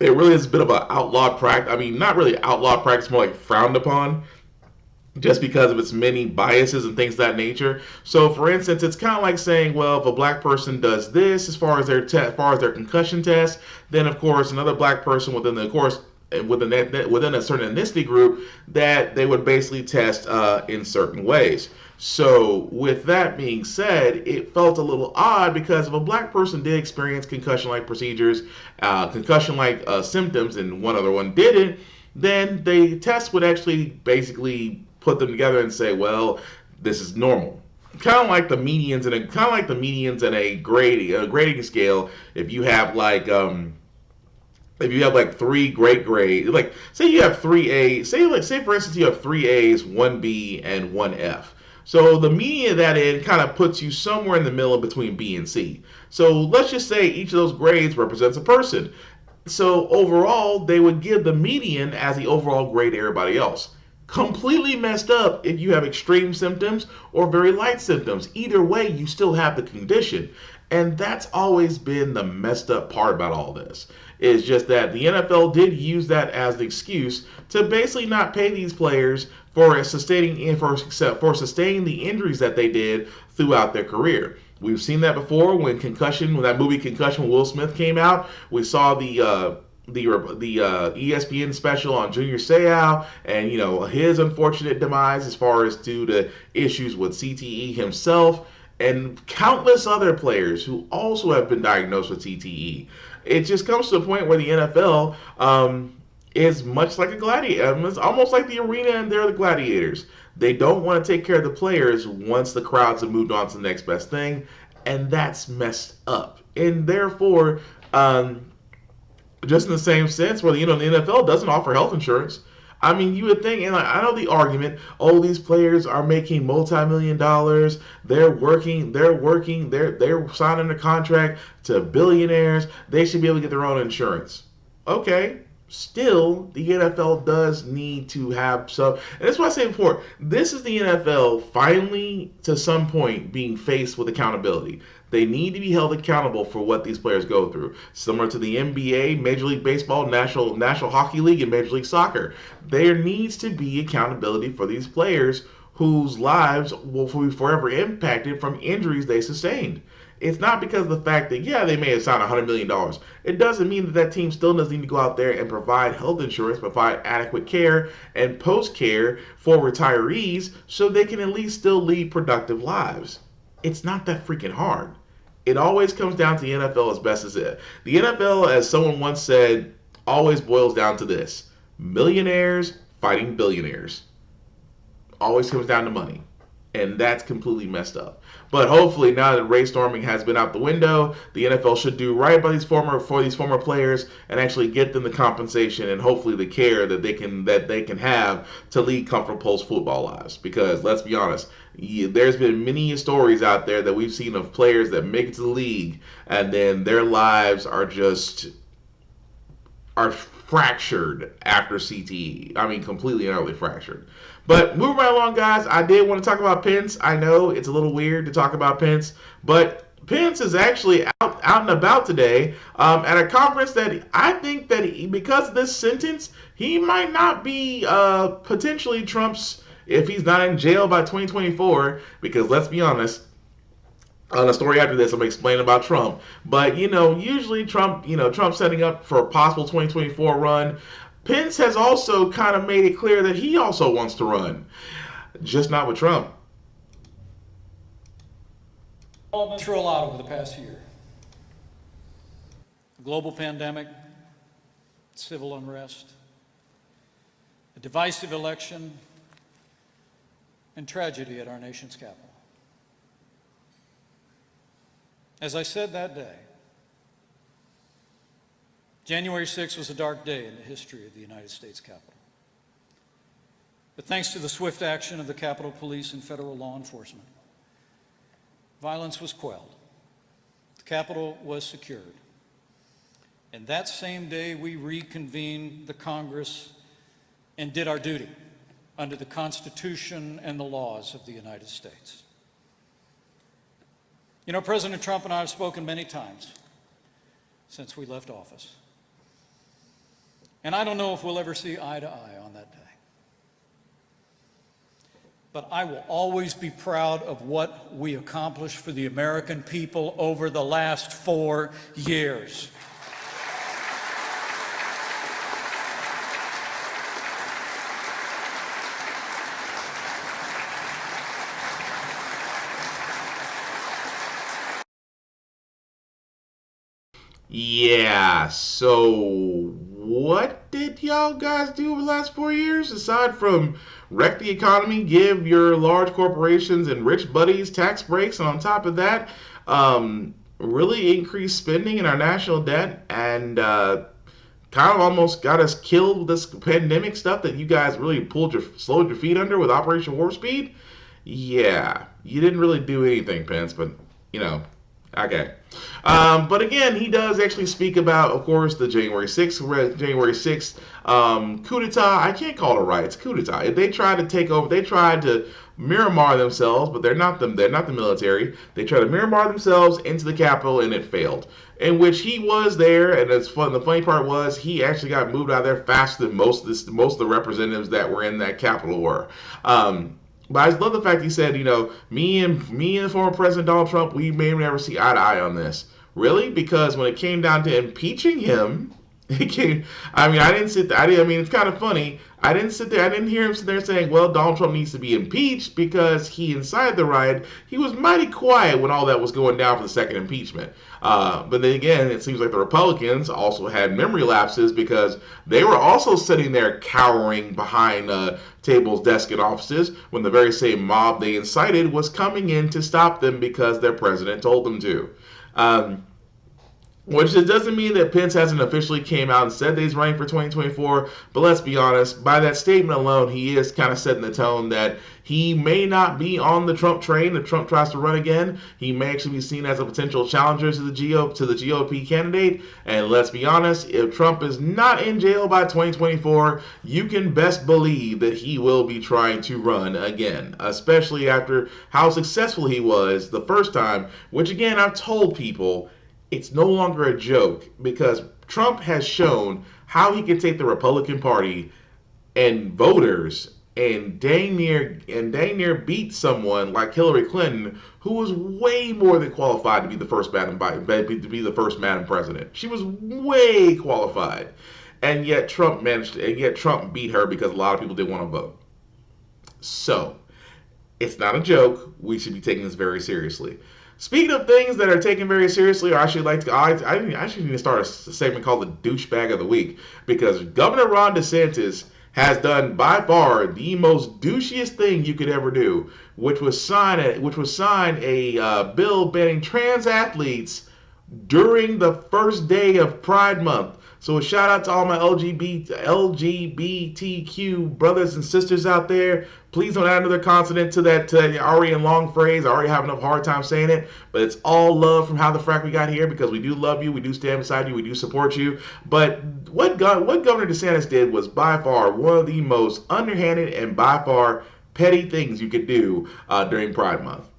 it really is a bit of an outlawed practice. I mean, not really outlawed practice, more like frowned upon, just because of its many biases and things of that nature. So, for instance, it's kind of like saying, well, if a black person does this as far as their concussion test, then of course another black person within a certain ethnicity group that they would basically test in certain ways. So, with that being said, it felt a little odd because if a black person did experience concussion-like procedures, concussion-like symptoms, and one other one didn't, then the test would actually basically put them together and say, well, this is normal. Kind of like the medians in a grading scale. If you have like three great grades, like say you have 3 A's, say for instance you have 3 A's, 1 B, and 1 F. So the median of that end kind of puts you somewhere in the middle between B and C. So let's just say each of those grades represents a person. So overall, they would give the median as the overall grade to everybody else. Completely messed up if you have extreme symptoms or very light symptoms. Either way, you still have the condition. And that's always been the messed up part about all this. It's just that the NFL did use that as the excuse to basically not pay these players for sustaining the injuries that they did throughout their career. We've seen that before when that movie Concussion, when Will Smith came out. We saw the ESPN special on Junior Seau and his unfortunate demise as far as due to issues with CTE himself, and countless other players who also have been diagnosed with CTE. It just comes to a point where the NFL is much like a gladiator. It's almost like the arena and they're the gladiators. They don't want to take care of the players once the crowds have moved on to the next best thing, and that's messed up. And therefore, just in the same sense where the NFL doesn't offer health insurance. I mean, you would think, and like, I know the argument, oh, these players are making multi-million dollars, they're signing a contract to billionaires, they should be able to get their own insurance. Okay, still, the NFL does need to have some, and that's why I say before, this is the NFL finally, to some point, being faced with accountability. They need to be held accountable for what these players go through. Similar to the NBA, Major League Baseball, National Hockey League, and Major League Soccer. There needs to be accountability for these players whose lives will be forever impacted from injuries they sustained. It's not because of the fact that, yeah, they may have signed $100 million. It doesn't mean that that team still doesn't need to go out there and provide health insurance, provide adequate care and post-care for retirees so they can at least still lead productive lives. It's not that freaking hard. It always comes down to the NFL as best as it. The NFL, as someone once said, always boils down to this: millionaires fighting billionaires. Always comes down to money. And that's completely messed up. But hopefully, now that race storming has been out the window, the NFL should do right by these former players and actually get them the compensation and hopefully the care that they can have to lead comfortable post-football lives. Because let's be honest, there's been many stories out there that we've seen of players that make it to the league and then their lives are fractured after CTE. I mean, completely and utterly fractured. But moving right along, guys, I did want to talk about Pence. I know it's a little weird to talk about Pence, but Pence is actually out and about today at a conference that I think that because of this sentence, he might not be potentially Trump's, if he's not in jail by 2024, because let's be honest, on a story after this, I'm explaining about Trump. But, usually Trump setting up for a possible 2024 run. Pence has also kind of made it clear that he also wants to run. Just not with Trump. All been through a lot over the past year. A global pandemic, civil unrest, a divisive election, and tragedy at our nation's capital. As I said that day, January 6th was a dark day in the history of the United States Capitol. But thanks to the swift action of the Capitol Police and federal law enforcement, violence was quelled. The Capitol was secured. And that same day, we reconvened the Congress and did our duty under the Constitution and the laws of the United States. President Trump and I have spoken many times since we left office. And I don't know if we'll ever see eye to eye on that day. But I will always be proud of what we accomplished for the American people over the last 4 years. Yeah, so what did y'all guys do over the last 4 years aside from wreck the economy, give your large corporations and rich buddies tax breaks, and on top of that, really increase spending in our national debt and kind of almost got us killed with this pandemic stuff that you guys really slowed your feet under with Operation Warp Speed? Yeah, you didn't really do anything, Pence, but okay. But again, he does actually speak about, of course, the January 6th coup d'etat. I can't call it a riot; it's coup d'etat. They tried to take over. They tried to Miramar themselves, but they're not the military. They tried to Miramar themselves into the Capitol, and it failed. In which he was there, and it's fun. The funny part was he actually got moved out of there faster than most of the representatives that were in that Capitol were. But I just love the fact he said, me and the former President Donald Trump, we may never see eye to eye on this. Really? Because when it came down to impeaching him, it's kind of funny. I didn't hear him sit there saying, well, Donald Trump needs to be impeached because he incited the riot. He was mighty quiet when all that was going down for the second impeachment. But then again, it seems like the Republicans also had memory lapses because they were also sitting there cowering behind tables, desks, and offices when the very same mob they incited was coming in to stop them because their president told them to. Which it doesn't mean that Pence hasn't officially came out and said that he's running for 2024, but let's be honest, by that statement alone, he is kind of setting the tone that he may not be on the Trump train if Trump tries to run again. He may actually be seen as a potential challenger to the GOP candidate. And let's be honest, if Trump is not in jail by 2024, you can best believe that he will be trying to run again, especially after how successful he was the first time, which again, I've told people, it's no longer a joke because Trump has shown how he can take the Republican Party and voters and dang near beat someone like Hillary Clinton, who was way more than qualified to be the first Madam President. She was way qualified, and yet Trump beat her because a lot of people didn't want to vote. So it's not a joke. We should be taking this very seriously. Speaking of things that are taken very seriously, I actually need to start a segment called the douchebag of the week, because Governor Ron DeSantis has done by far the most douchiest thing you could ever do, which was sign a bill banning trans athletes during the first day of Pride Month. So a shout out to all my LGBTQ brothers and sisters out there. Please don't add another consonant to that already long phrase. I already have enough hard time saying it. But it's all love from How the Frack We Got Here, because we do love you, we do stand beside you, we do support you. But what Governor DeSantis did was by far one of the most underhanded and by far petty things you could do during Pride Month.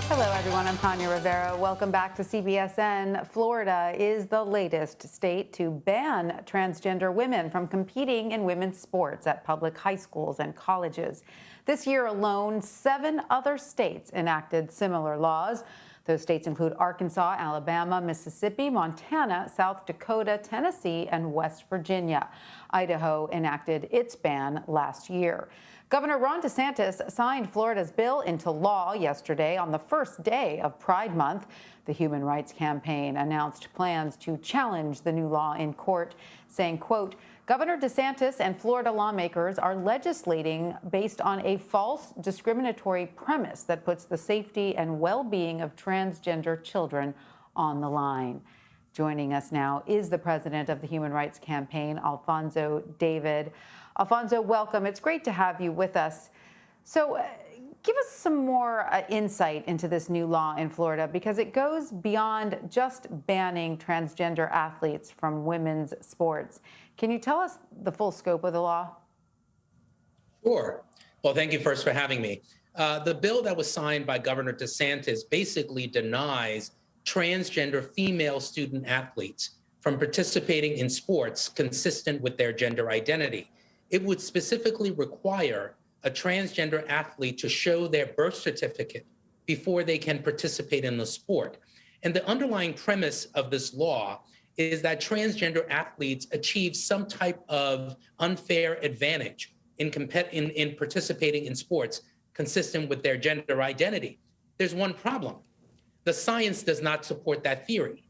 Hello, everyone. I'm Tanya Rivera. Welcome back to CBSN. Florida is the latest state to ban transgender women from competing in women's sports at public high schools and colleges. This year alone, 7 other states enacted similar laws. Those states include Arkansas, Alabama, Mississippi, Montana, South Dakota, Tennessee, and West Virginia. Idaho enacted its ban last year. Governor Ron DeSantis signed Florida's bill into law yesterday on the first day of Pride Month. The Human Rights Campaign announced plans to challenge the new law in court, saying, quote, Governor DeSantis and Florida lawmakers are legislating based on a false discriminatory premise that puts the safety and well-being of transgender children on the line. Joining us now is the president of the Human Rights Campaign, Alfonso David. Alfonso, welcome. It's great to have you with us. So give us some more insight into this new law in Florida, because it goes beyond just banning transgender athletes from women's sports. Can you tell us the full scope of the law? Sure. Well, thank you first for having me. The bill that was signed by Governor DeSantis basically denies transgender female student athletes from participating in sports consistent with their gender identity. It would specifically require a transgender athlete to show their birth certificate before they can participate in the sport. And the underlying premise of this law is that transgender athletes achieve some type of unfair advantage in participating in sports consistent with their gender identity. There's one problem. The science does not support that theory.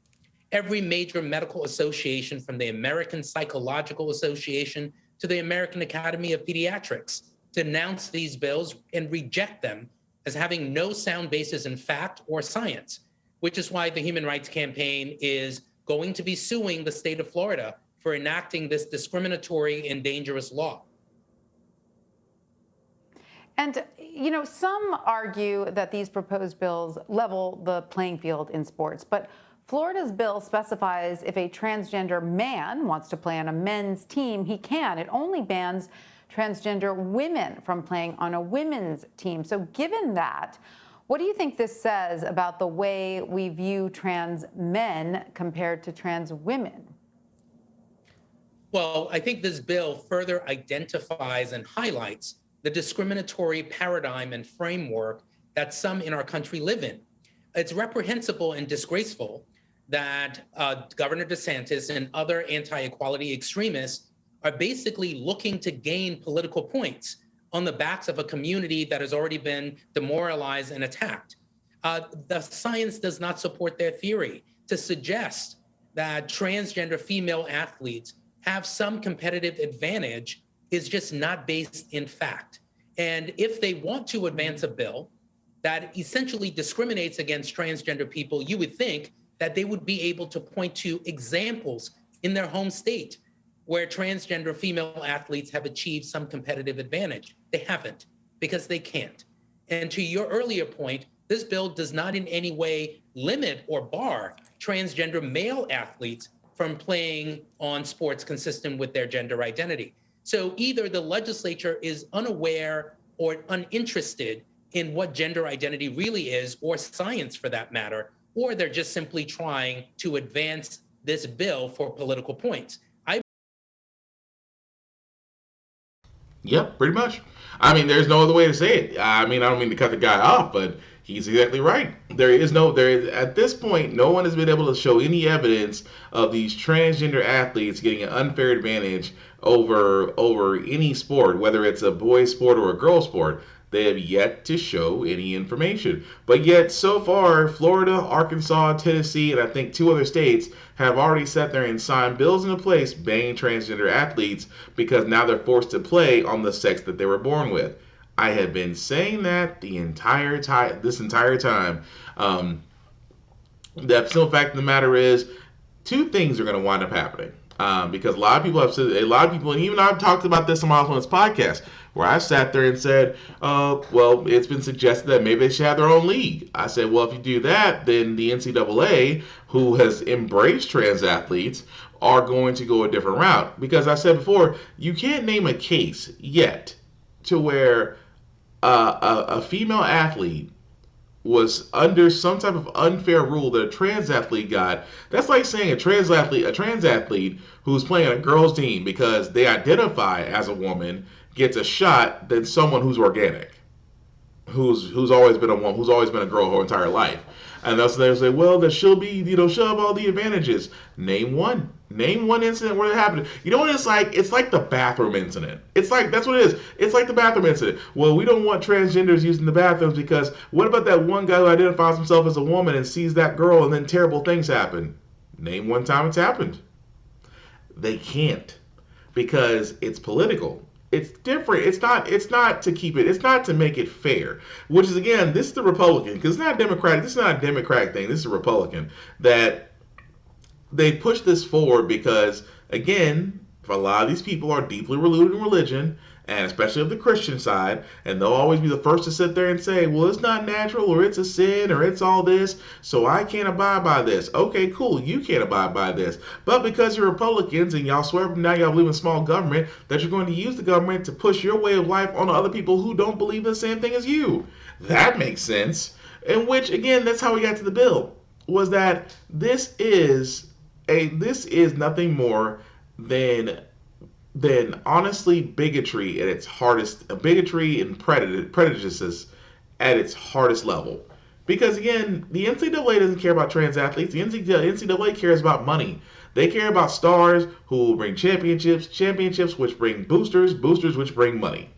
Every major medical association, from the American Psychological Association to the American Academy of Pediatrics, denounce these bills and reject them as having no sound basis in fact or science, which is why the Human Rights Campaign is going to be suing the state of Florida for enacting this discriminatory and dangerous law. And, you know, some argue that these proposed bills level the playing field in sports, but Florida's bill specifies if a transgender man wants to play on a men's team, he can. It only bans transgender women from playing on a women's team. So given that, what do you think this says about the way we view trans men compared to trans women? Well, I think this bill further identifies and highlights the discriminatory paradigm and framework that some in our country live in. It's reprehensible and disgraceful that Governor DeSantis and other anti-equality extremists are basically looking to gain political points on the backs of a community that has already been demoralized and attacked. The science does not support their theory. To suggest that transgender female athletes have some competitive advantage is just not based in fact. And if they want to advance a bill that essentially discriminates against transgender people, you would think that they would be able to point to examples in their home state where transgender female athletes have achieved some competitive advantage. They haven't, because they can't. And to your earlier point, this bill does not in any way limit or bar transgender male athletes from playing on sports consistent with their gender identity. So either the legislature is unaware or uninterested in what gender identity really is, or science for that matter, or they're just simply trying to advance this bill for political points. Yep, pretty much. I mean, there's no other way to say it. I mean, I don't mean to cut the guy off, but he's exactly right. There is at this point, no one has been able to show any evidence of these transgender athletes getting an unfair advantage over any sport, whether it's a boys sport or a girl sport. They have yet to show any information. But yet, so far, Florida, Arkansas, Tennessee, and I think 2 other states have already sat there and signed bills into place banning transgender athletes because now they're forced to play on the sex that they were born with. I have been saying that this entire time. The simple fact of the matter is, 2 things are going to wind up happening. Because a lot of people have said, and even I've talked about this on my husband's podcast, where I sat there and said, well, it's been suggested that maybe they should have their own league. I said, well, if you do that, then the NCAA, who has embraced trans athletes, are going to go a different route. Because I said before, you can't name a case yet to where a female athlete was under some type of unfair rule that a trans athlete got. That's like saying a trans athlete who's playing a girls team because they identify as a woman gets a shot than someone who's organic, who's always been a woman, who's always been a girl her entire life. And that's they'll say, well, that she'll have all the advantages. Name one incident where it happened. You know what it's like? It's like the bathroom incident. It's like, that's what it is. It's like the bathroom incident. Well, we don't want transgenders using the bathrooms because what about that one guy who identifies himself as a woman and sees that girl and then terrible things happen? Name one time it's happened. They can't, because it's political. It's different. It's not to keep it. It's not to make it fair. Which is, again, this is the Republican, because it's not Democratic. This is not a Democratic thing. This is a Republican that they push this forward because, again, for a lot of these people are deeply rooted in religion, and especially of the Christian side, and they'll always be the first to sit there and say, well, it's not natural, or it's a sin, or it's all this, so I can't abide by this. Okay, cool, you can't abide by this. But because you're Republicans and y'all swear now y'all believe in small government, that you're going to use the government to push your way of life on other people who don't believe the same thing as you. That makes sense. In which, again, that's how we got to the bill, was that this is nothing more than honestly bigotry at its hardest, bigotry and prejudices at its hardest level. Because again, the NCAA doesn't care about trans athletes. The NCAA cares about money. They care about stars who will bring championships which bring boosters which bring money.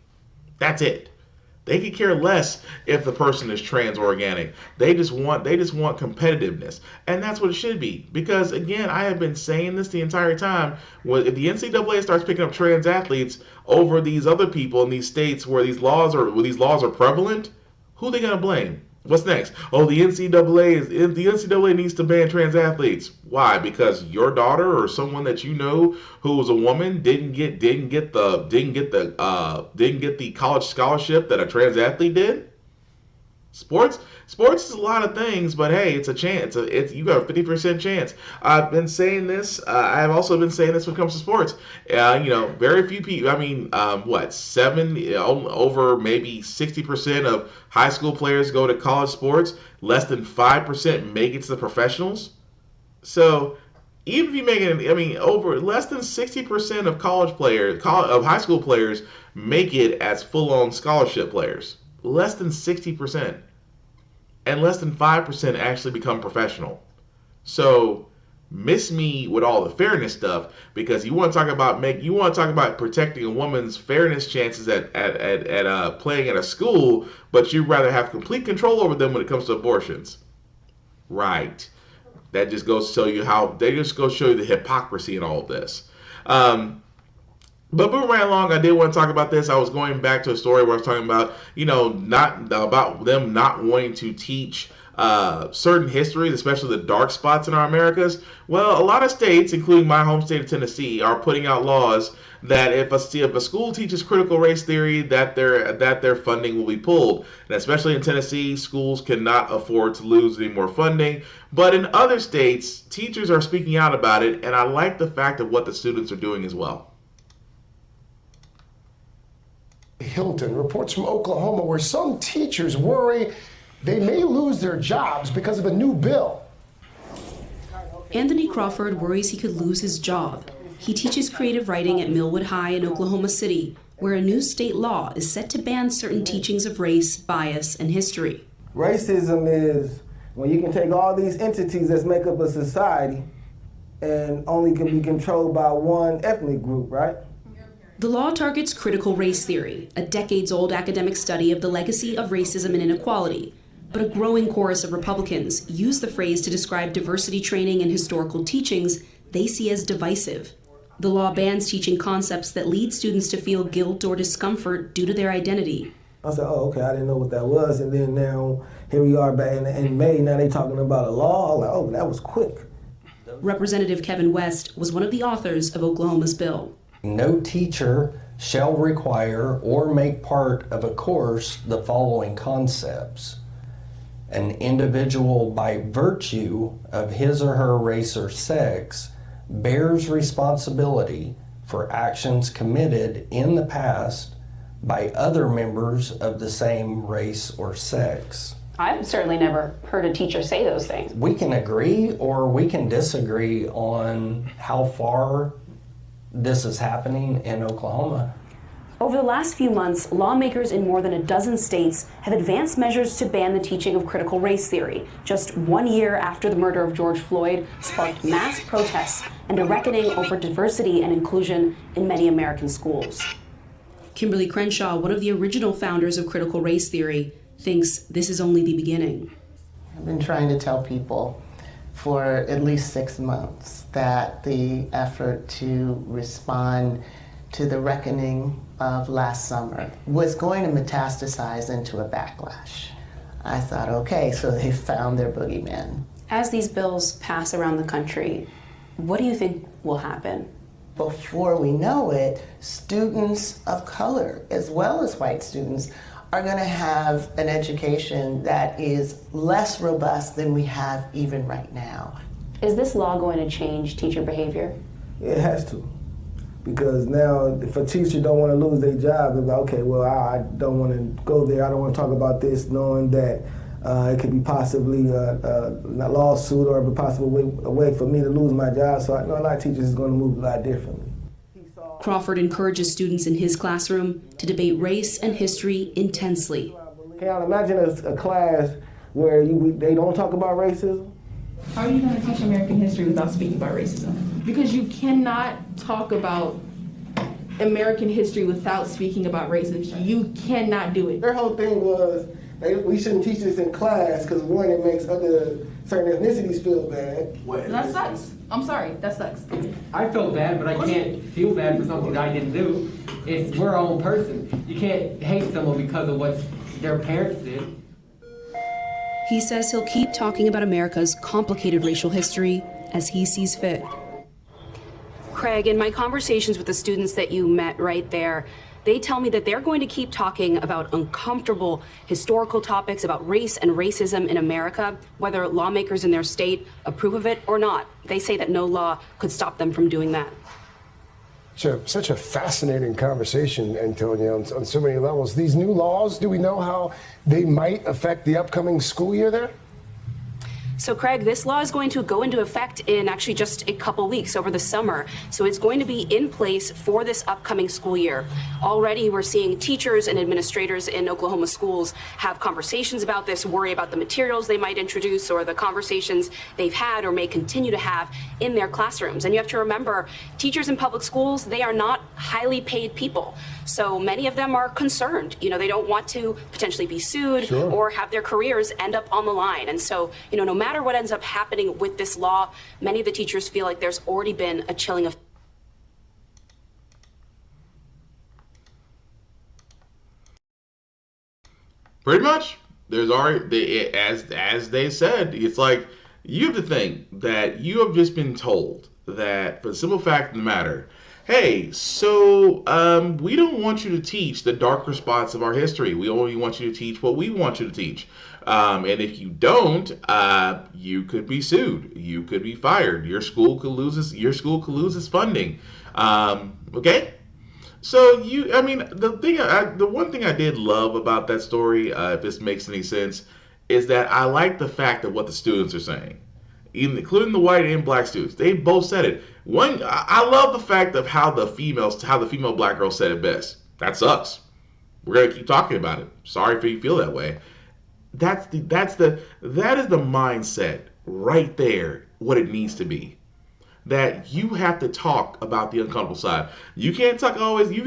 That's it. They could care less if the person is trans or organic. They just want competitiveness. And that's what it should be. Because again, I have been saying this the entire time. If the NCAA starts picking up trans athletes over these other people in these states where these laws are prevalent, who are they gonna blame? What's next? Oh, the NCAA needs to ban trans athletes. Why? Because your daughter or someone that you know who was a woman didn't get the college scholarship that a trans athlete did. Sports is a lot of things, but hey, it's a chance. You got a 50% chance. I've been saying this. I've also been saying this when it comes to sports. Very few people. I mean, over maybe 60% of high school players go to college sports. Less than 5% make it to the professionals. So even if you make it, over less than 60% of high school players make it as full-on scholarship players. Less than 60%. And less than 5% actually become professional. So Miss me with all the fairness stuff, because you want to talk about protecting a woman's fairness chances at playing at a school, but you'd rather have complete control over them when it comes to abortions. Right. That just goes to show you the hypocrisy in all of this. But moving right along, I did want to talk about this. I was going back to a story where I was talking about, about them not wanting to teach certain histories, especially the dark spots in our Americas. Well, a lot of states, including my home state of Tennessee, are putting out laws that if a school teaches critical race theory, that their funding will be pulled. And especially in Tennessee, schools cannot afford to lose any more funding. But in other states, teachers are speaking out about it, and I like the fact of what the students are doing as well. Hilton reports from Oklahoma where some teachers worry they may lose their jobs because of a new bill. Anthony Crawford worries he could lose his job. He teaches creative writing at Millwood High in Oklahoma City, where a new state law is set to ban certain teachings of race, bias, and history. Racism is when you can take all these entities that make up a society and only can be controlled by one ethnic group, right? The law targets critical race theory, a decades-old academic study of the legacy of racism and inequality. But a growing chorus of Republicans use the phrase to describe diversity training and historical teachings they see as divisive. The law bans teaching concepts that lead students to feel guilt or discomfort due to their identity. I said, oh, okay, I didn't know what that was. And then now, here we are back in May, now they talking about a law. I'm like, oh, that was quick. Representative Kevin West was one of the authors of Oklahoma's bill. No teacher shall require or make part of a course the following concepts. An individual, by virtue of his or her race or sex, bears responsibility for actions committed in the past by other members of the same race or sex. I've certainly never heard a teacher say those things. We can agree or we can disagree on how far this is happening in Oklahoma. Over the last few months, lawmakers in more than a dozen states have advanced measures to ban the teaching of critical race theory. Just 1 year after the murder of George Floyd sparked mass protests and a reckoning over diversity and inclusion in many American schools. Kimberly Crenshaw, one of the original founders of critical race theory, thinks this is only the beginning. I've been trying to tell people for at least 6 months that the effort to respond to the reckoning of last summer was going to metastasize into a backlash. I thought, okay, so they found their boogeyman. As these bills pass around the country, what do you think will happen? Before we know it, students of color, as well as white students, are going to have an education that is less robust than we have even right now. Is this law going to change teacher behavior? It has to. Because now, if a teacher don't want to lose their job, they're like, okay, well, I don't want to go there. I don't want to talk about this, knowing that it could be possibly a lawsuit or a possible way for me to lose my job. So I know a lot of teachers is going to move a lot differently. Crawford encourages students in his classroom to debate race and history intensely. Can y'all imagine a class where they don't talk about racism? How are you going to teach American history without speaking about racism? Because you cannot talk about American history without speaking about racism. You cannot do it. Their whole thing was we shouldn't teach this in class because one, it makes other certain ethnicities feel bad. That sucks. I'm sorry, that sucks. I feel bad, but I can't feel bad for something that I didn't do. We're our own person. You can't hate someone because of what their parents did. He says he'll keep talking about America's complicated racial history as he sees fit. Craig, in my conversations with the students that you met right there, they tell me that they're going to keep talking about uncomfortable historical topics about race and racism in America, whether lawmakers in their state approve of it or not. They say that no law could stop them from doing that. Such a fascinating conversation, Antonia, on so many levels. These new laws, do we know how they might affect the upcoming school year there? So, Craig, this law is going to go into effect in actually just a couple weeks over the summer. So it's going to be in place for this upcoming school year. Already, we're seeing teachers and administrators in Oklahoma schools have conversations about this, worry about the materials they might introduce or the conversations they've had or may continue to have in their classrooms. And you have to remember, teachers in public schools, they are not highly paid people. So many of them are concerned. They don't want to potentially be sued or have their careers end up on the line. And so, no matter what ends up happening with this law, many of the teachers feel like there's already been a chilling effect. Pretty much, there's already, as they said, it's like you have to think that you have just been told that, for the simple fact of the matter, hey, so we don't want you to teach the darker spots of our history. We only want you to teach what we want you to teach. And if you don't, you could be sued. You could be fired. Your school could lose its funding. Okay. So the one thing I did love about that story, if this makes any sense, is that I like the fact of what the students are saying, including the white and black students. They both said it. I love the fact of how the female black girl said it best. That sucks. We're gonna keep talking about it. Sorry if you feel that way. That is the mindset right there. What it needs to be. That you have to talk about the uncomfortable side. You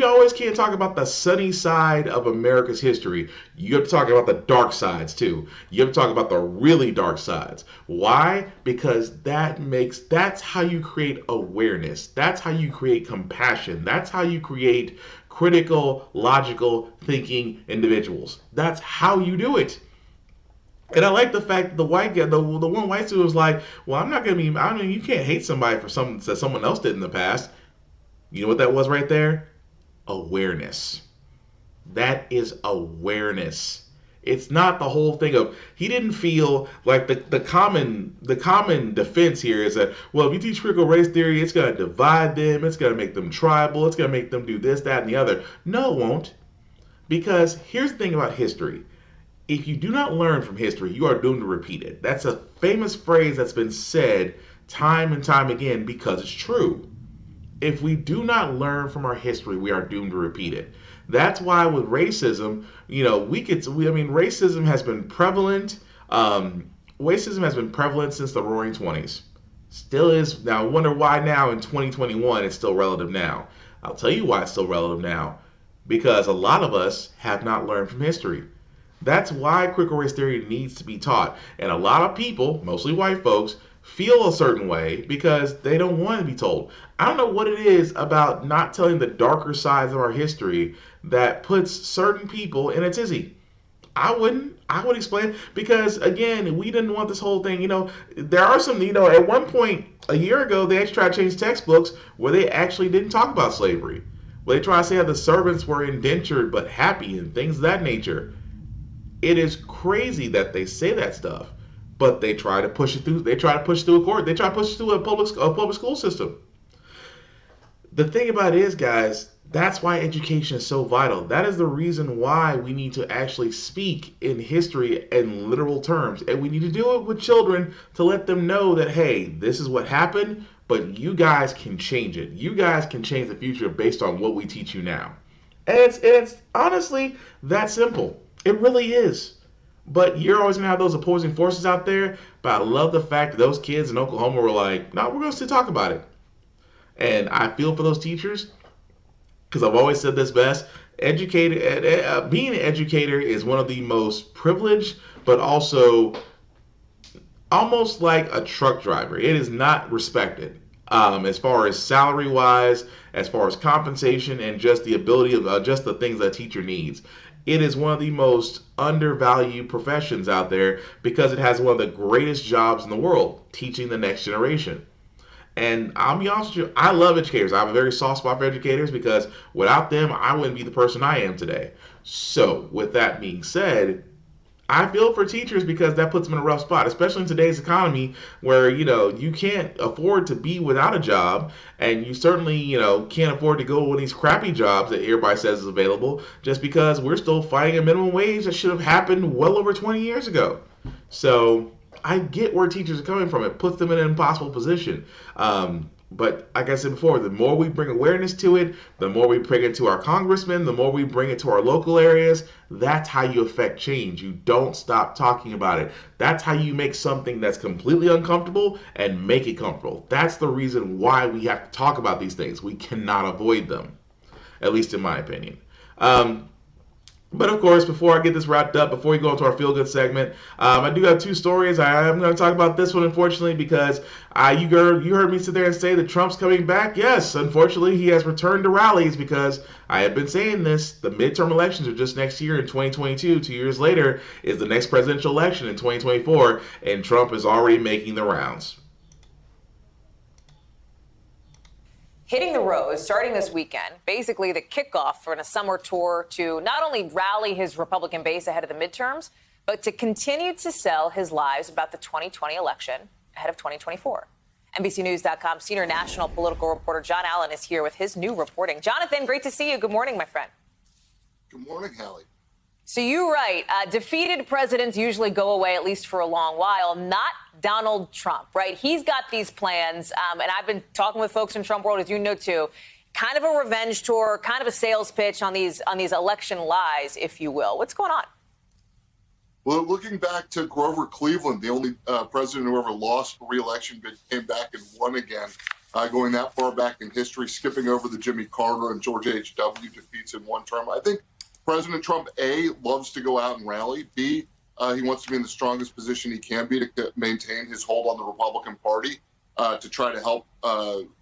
always can't talk about the sunny side of America's history. You have to talk about the dark sides too. You have to talk about the really dark sides. Why? Because that's how you create awareness. That's how you create compassion. That's how you create critical, logical thinking individuals. That's how you do it. And I like the fact that the white guy, the one white student was like, well, you can't hate somebody for something that someone else did in the past. You know what that was right there? Awareness. That is awareness. It's not the whole thing of, he didn't feel like the common defense here is that, well, if you teach critical race theory, it's going to divide them, it's going to make them tribal, it's going to make them do this, that, and the other. No, it won't. Because here's the thing about history. If you do not learn from history, you are doomed to repeat it. That's a famous phrase that's been said time and time again because it's true. If we do not learn from our history, we are doomed to repeat it. That's why with racism, racism has been prevalent. Racism has been prevalent since the Roaring 20s. Still is. Now, I wonder why now in 2021 it's still relative now. I'll tell you why it's still relative now. Because a lot of us have not learned from history. That's why critical race theory needs to be taught. And a lot of people, mostly white folks, feel a certain way because they don't want to be told. I don't know what it is about not telling the darker sides of our history that puts certain people in a tizzy. I would explain, because again, we didn't want this whole thing, there are some, at one point a year ago, they actually tried to change textbooks where they actually didn't talk about slavery. Where they try to say how the servants were indentured but happy and things of that nature. It is crazy that they say that stuff, but they try to push it through. They try to push through a court. They try to push through a public school system. The thing about it is, guys, that's why education is so vital. That is the reason why we need to actually speak in history in literal terms, and we need to do it with children to let them know that, hey, this is what happened, but you guys can change it. You guys can change the future based on what we teach you now. And it's honestly that simple. It really is. But you're always going to have those opposing forces out there. But I love the fact that those kids in Oklahoma were like, no, we're going to still talk about it. And I feel for those teachers because I've always said this best. Being an educator is one of the most privileged, but also almost like a truck driver. It is not respected as far as salary wise, as far as compensation, and just the ability of just the things that a teacher needs. It is one of the most undervalued professions out there because it has one of the greatest jobs in the world, teaching the next generation. And I'll be honest with you, I love educators. I have a very soft spot for educators because without them, I wouldn't be the person I am today. So with that being said, I feel for teachers because that puts them in a rough spot, especially in today's economy where, you can't afford to be without a job, and you certainly, can't afford to go to one of these crappy jobs that everybody says is available just because we're still fighting a minimum wage that should have happened well over 20 years ago. So I get where teachers are coming from. It puts them in an impossible position. But like I said before, the more we bring awareness to it, the more we bring it to our congressmen, the more we bring it to our local areas, that's how you affect change. You don't stop talking about it. That's how you make something that's completely uncomfortable and make it comfortable. That's the reason why we have to talk about these things. We cannot avoid them, at least in my opinion. But of course, before I get this wrapped up, before we go into our feel-good segment, I do have two stories. I am going to talk about this one, unfortunately, because you heard me sit there and say that Trump's coming back. Yes, unfortunately, he has returned to rallies because I have been saying this. The midterm elections are just next year in 2022. 2 years later is the next presidential election in 2024, and Trump is already making the rounds. Hitting the road starting this weekend, basically the kickoff for a summer tour to not only rally his Republican base ahead of the midterms, but to continue to sell his lies about the 2020 election ahead of 2024. NBCNews.com senior national political reporter John Allen is here with his new reporting. Jonathan, great to see you. Good morning, my friend. Good morning, Hallie. So you write, defeated presidents usually go away at least for a long while, not Donald Trump, right? He's got these plans, and I've been talking with folks in Trump world, as you know, too, kind of a revenge tour, kind of a sales pitch on these election lies, if you will. What's going on? Well, looking back to Grover Cleveland, the only president who ever lost a re-election bid, came back and won again, going that far back in history, skipping over the Jimmy Carter and George H.W. defeats in one term. I think President Trump, A, loves to go out and rally. B, he wants to be in the strongest position he can be to maintain his hold on the Republican Party, to try to help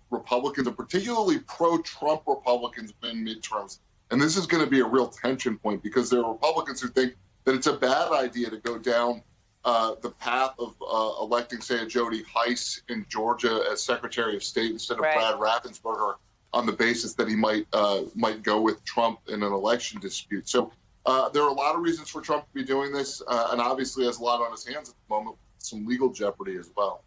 Republicans, and particularly pro-Trump Republicans, win midterms. And this is going to be a real tension point because there are Republicans who think that it's a bad idea to go down the path of electing, say, a Jody Hice in Georgia as Secretary of State instead of Brad Raffensperger, on the basis that he might go with Trump in an election dispute. So there are a lot of reasons for Trump to be doing this, and obviously has a lot on his hands at the moment, some legal jeopardy as well.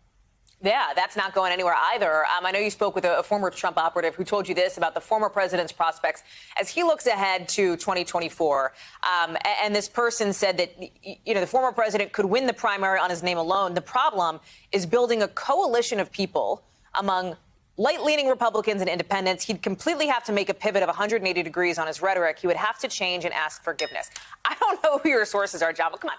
Yeah, that's not going anywhere either. I know you spoke with a former Trump operative who told you this about the former president's prospects as he looks ahead to 2024. And this person said that, the former president could win the primary on his name alone. The problem is building a coalition of people among light-leaning Republicans and independents. He'd completely have to make a pivot of 180 degrees on his rhetoric. He would have to change and ask forgiveness. I don't know who your sources are, John, but come on.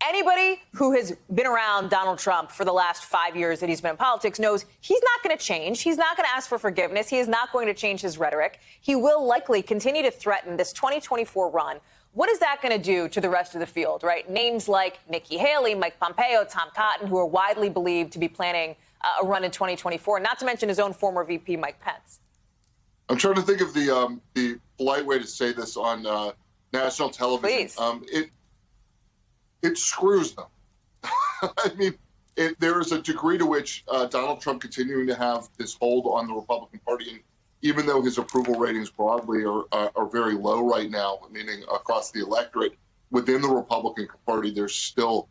Anybody who has been around Donald Trump for the last 5 years that he's been in politics knows he's not going to change. He's not going to ask for forgiveness. He is not going to change his rhetoric. He will likely continue to threaten this 2024 run. What is that going to do to the rest of the field, right? Names like Nikki Haley, Mike Pompeo, Tom Cotton, who are widely believed to be planning a run in 2024, not to mention his own former VP, Mike Pence. I'm trying to think of the polite way to say this on national television. Please. It screws them. I mean, there is a degree to which Donald Trump continuing to have this hold on the Republican Party, and even though his approval ratings broadly are very low right now, meaning across the electorate, within the Republican Party, there's still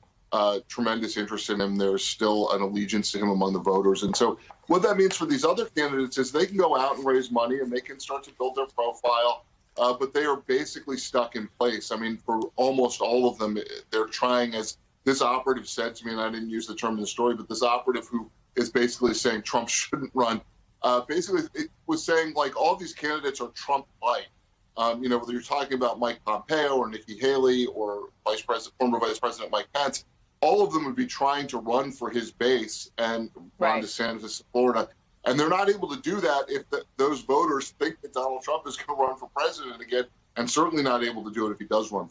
tremendous interest in him. There's still an allegiance to him among the voters. And so what that means for these other candidates is they can go out and raise money and they can start to build their profile. But they are basically stuck in place. I mean, for almost all of them, they're trying, as this operative said to me, and I didn't use the term in the story, but this operative who is basically saying Trump shouldn't run, basically it was saying, like, all of these candidates are Trump-like. Whether you're talking about Mike Pompeo or Nikki Haley or former Vice President Mike Pence, all of them would be trying to run for his base and Ron DeSantis of Florida. And they're not able to do that if those voters think that Donald Trump is going to run for president again, and certainly not able to do it if he does run.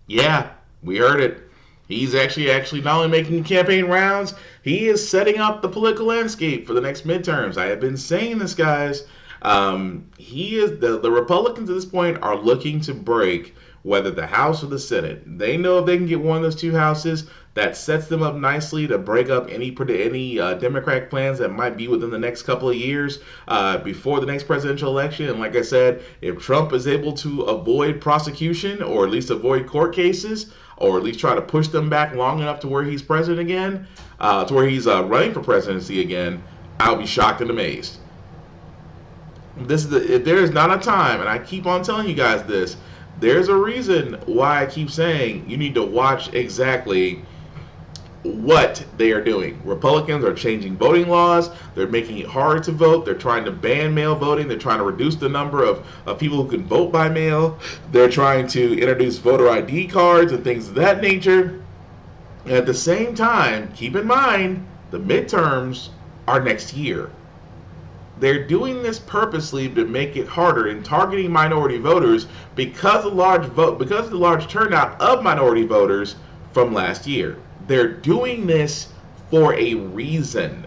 Yeah, we heard it. He's actually not only making campaign rounds, he is setting up the political landscape for the next midterms. I have been saying this, guys. The Republicans at this point are looking to break whether the House or the Senate. They know if they can get one of those two houses, that sets them up nicely to break up any Democratic plans that might be within the next couple of years before the next presidential election. And like I said, if Trump is able to avoid prosecution or at least avoid court cases, or at least try to push them back long enough to where he's president again, to where he's running for presidency again, I'll be shocked and amazed. If there is not a time, and I keep on telling you guys this, there's a reason why I keep saying you need to watch exactly what they are doing. Republicans are changing voting laws. They're making it harder to vote. They're trying to ban mail voting. They're trying to reduce the number of people who can vote by mail. They're trying to introduce voter ID cards and things of that nature. And at the same time, keep in mind, the midterms are next year. They're doing this purposely to make it harder in targeting minority voters because of the large turnout of minority voters from last year. They're doing this for a reason.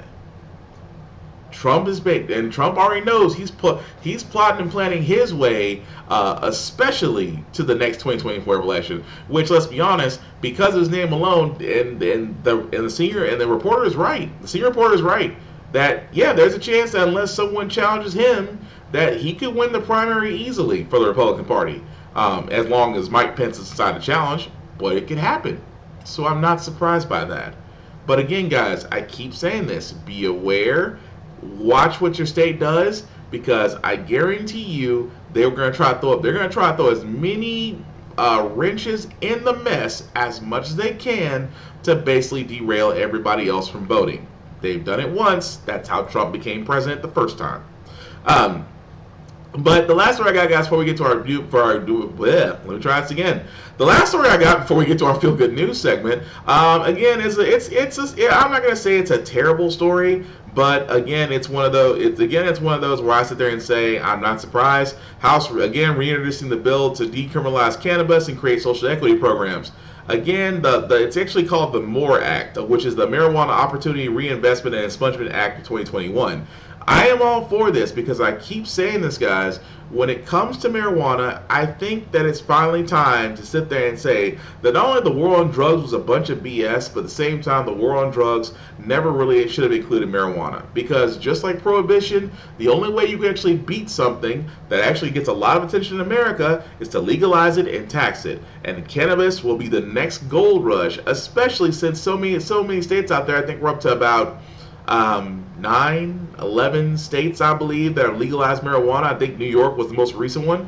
Trump is big, and Trump already knows he's plotting and planning his way, especially to the next 2024 election. Which, let's be honest, because of his name alone, and the reporter is right. The senior reporter is right that there's a chance that unless someone challenges him, that he could win the primary easily for the Republican Party, as long as Mike Pence has decided to challenge. But it could happen. So I'm not surprised by that. But again, guys, I keep saying this. Be aware. Watch what your state does, because I guarantee you they're going to try to throw as many wrenches in the mess as much as they can to basically derail everybody else from voting. They've done it once. That's how Trump became president the first time. But the last story I got, guys, before we get to let me try this again. The last story I got before we get to our feel good news segment, again, I'm not gonna say it's a terrible story, but again, it's one of those where I sit there and say I'm not surprised. House again reintroducing the bill to decriminalize cannabis and create social equity programs. Again, it's actually called the MORE Act, which is the Marijuana Opportunity Reinvestment and Expungement Act of 2021. I am all for this because I keep saying this, guys. When it comes to marijuana, I think that it's finally time to sit there and say that not only the war on drugs was a bunch of BS, but at the same time, the war on drugs never really should have included marijuana. Because just like prohibition, the only way you can actually beat something that actually gets a lot of attention in America is to legalize it and tax it. And cannabis will be the next gold rush, especially since so many states out there. I think we're up to about 11 states, I believe, that have legalized marijuana. I think New York was the most recent one.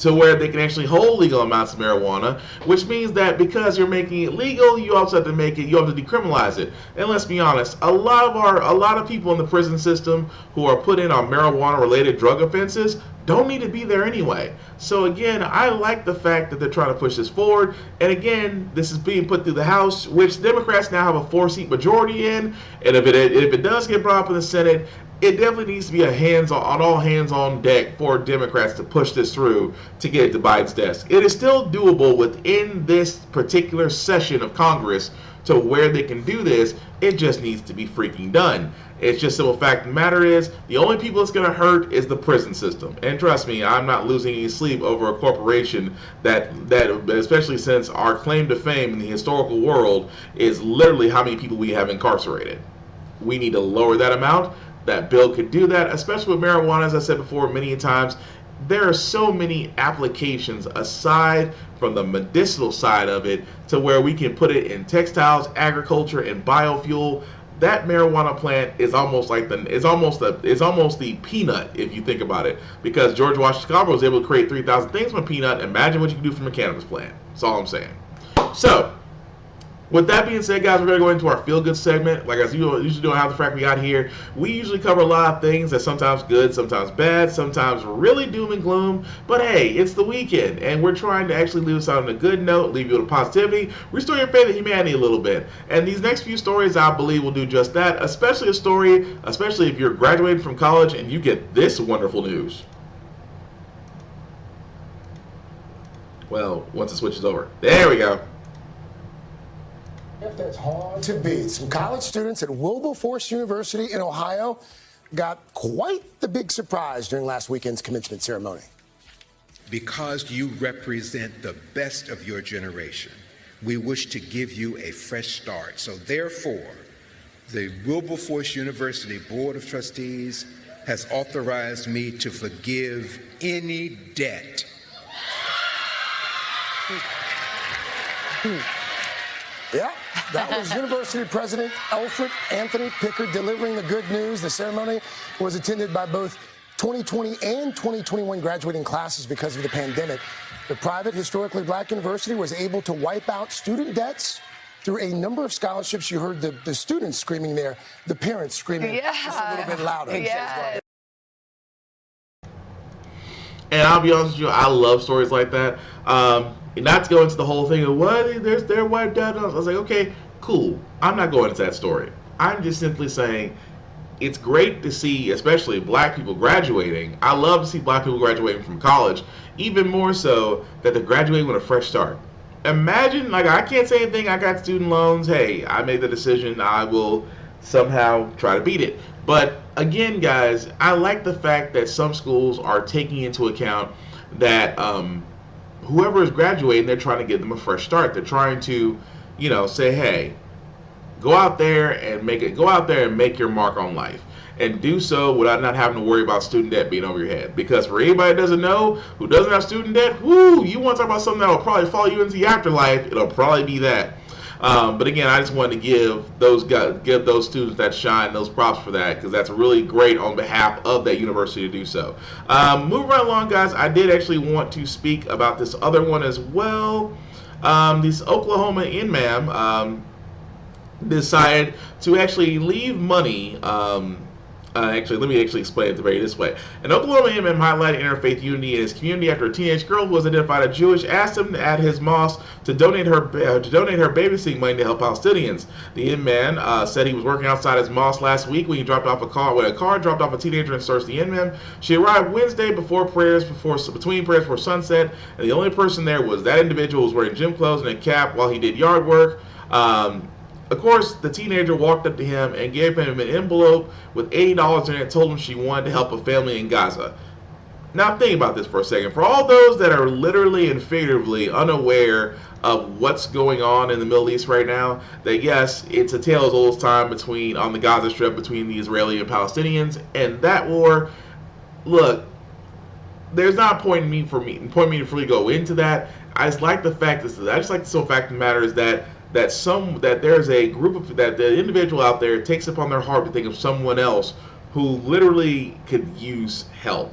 To where they can actually hold legal amounts of marijuana, which means that because you're making it legal, you also have to decriminalize it. And let's be honest, a lot of people in the prison system who are put in on marijuana-related drug offenses don't need to be there anyway. So again, I like the fact that they're trying to push this forward. And again, this is being put through the House, which Democrats now have a 4-seat majority in. And if it does get brought up in the Senate, it definitely needs to be all hands on deck for Democrats to push this through to get it to Biden's desk. It is still doable within this particular session of Congress to where they can do this. It just needs to be freaking done. It's just simple fact of the matter is, the only people it's going to hurt is the prison system. And trust me, I'm not losing any sleep over a corporation that especially since our claim to fame in the historical world is literally how many people we have incarcerated. We need to lower that amount. That bill could do that, especially with marijuana, as I said before many times. There are so many applications aside from the medicinal side of it to where we can put it in textiles, agriculture, and biofuel. That marijuana plant is almost the peanut if you think about it, because George Washington Carver was able to create 3,000 things from a peanut. Imagine what you can do from a cannabis plant. That's all I'm saying. So, with that being said, guys, we're going to go into our feel-good segment. Like I usually do on How the Frack We Got Here, we usually cover a lot of things that sometimes good, sometimes bad, sometimes really doom and gloom. But hey, it's the weekend, and we're trying to actually leave us out on a good note, leave you with positivity, restore your faith in humanity a little bit. And these next few stories, I believe, will do just that, especially if you're graduating from college and you get this wonderful news. Well, once it switches over. There we go. That's hard to beat. Some college students at Wilberforce University in Ohio got quite the big surprise during last weekend's commencement ceremony. Because you represent the best of your generation, we wish to give you a fresh start. So therefore, the Wilberforce University Board of Trustees has authorized me to forgive any debt. Yeah, that was University President Alfred Anthony Pickard delivering the good news. The ceremony was attended by both 2020 and 2021 graduating classes because of the pandemic. The private, historically black university was able to wipe out student debts through a number of scholarships. You heard the students screaming there, the parents screaming just a little bit louder. Yeah. And I'll be honest with you, I love stories like that. Not to go into the whole thing of what they're wiped out. I was like, okay, cool. I'm not going into that story. I'm just simply saying it's great to see, especially black people graduating. I love to see black people graduating from college, even more so that they're graduating with a fresh start. Imagine, like, I can't say anything. I got student loans. Hey, I made the decision. I will somehow try to beat it. But again, guys, I like the fact that some schools are taking into account that whoever is graduating, they're trying to give them a fresh start. They're trying to, say, hey, go out there and make your mark on life, and do so without not having to worry about student debt being over your head. Because for anybody that doesn't know, who doesn't have student debt, you want to talk about something that will probably follow you into the afterlife, it'll probably be that. But again, I just wanted to give those students that shine those props for that, because that's really great on behalf of that university to do so. Moving right along, guys, I did actually want to speak about this other one as well. This Oklahoma inmam decided to actually leave money. Let me explain it this way. An Oklahoma imam highlighted interfaith unity in his community after a teenage girl who was identified as Jewish asked him at his mosque to donate her babysitting money to help Palestinians. The imam said he was working outside his mosque last week when a car dropped off a teenager and searched the imam. She arrived Wednesday between prayers before sunset, and the only person there was that individual who was wearing gym clothes and a cap while he did yard work. Of course, the teenager walked up to him and gave him an envelope with $80 in it and told him she wanted to help a family in Gaza. Now think about this for a second. For all those that are literally and figuratively unaware of what's going on in the Middle East right now, that yes, it's a tale as old as time on the Gaza Strip between the Israeli and Palestinians, and that war, look, there's not a point in me to really go into that. I just like the fact that the fact of the matter is that there's a group of that the individual out there takes upon their heart to think of someone else who literally could use help.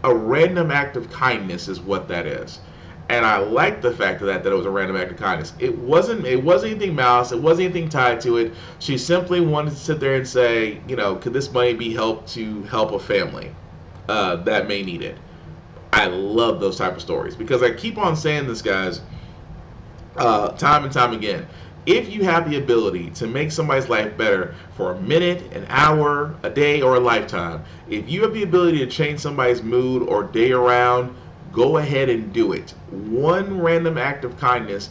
A random act of kindness is what that is, and I like the fact that it was a random act of kindness. It wasn't anything malice. It wasn't anything tied to it. She simply wanted to sit there and say, could this money be helped to help a family that may need it? I love those type of stories, because I keep on saying this, guys. Time and time again, if you have the ability to make somebody's life better for a minute, an hour, a day, or a lifetime, if you have the ability to change somebody's mood or day around, go ahead and do it. One random act of kindness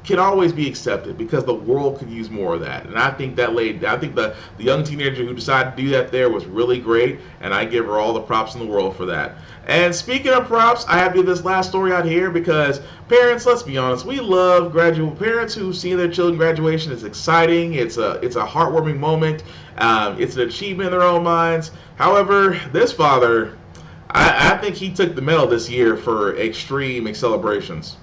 can always be accepted, because the world could use more of that. And I think the young teenager who decided to do that there was really great, and I give her all the props in the world for that. And speaking of props, I have this last story out here, because parents, let's be honest, we love parents who see their children graduation. It's exciting. It's a heartwarming moment. It's an achievement in their own minds. However, this father, I think he took the medal this year for extreme celebrations.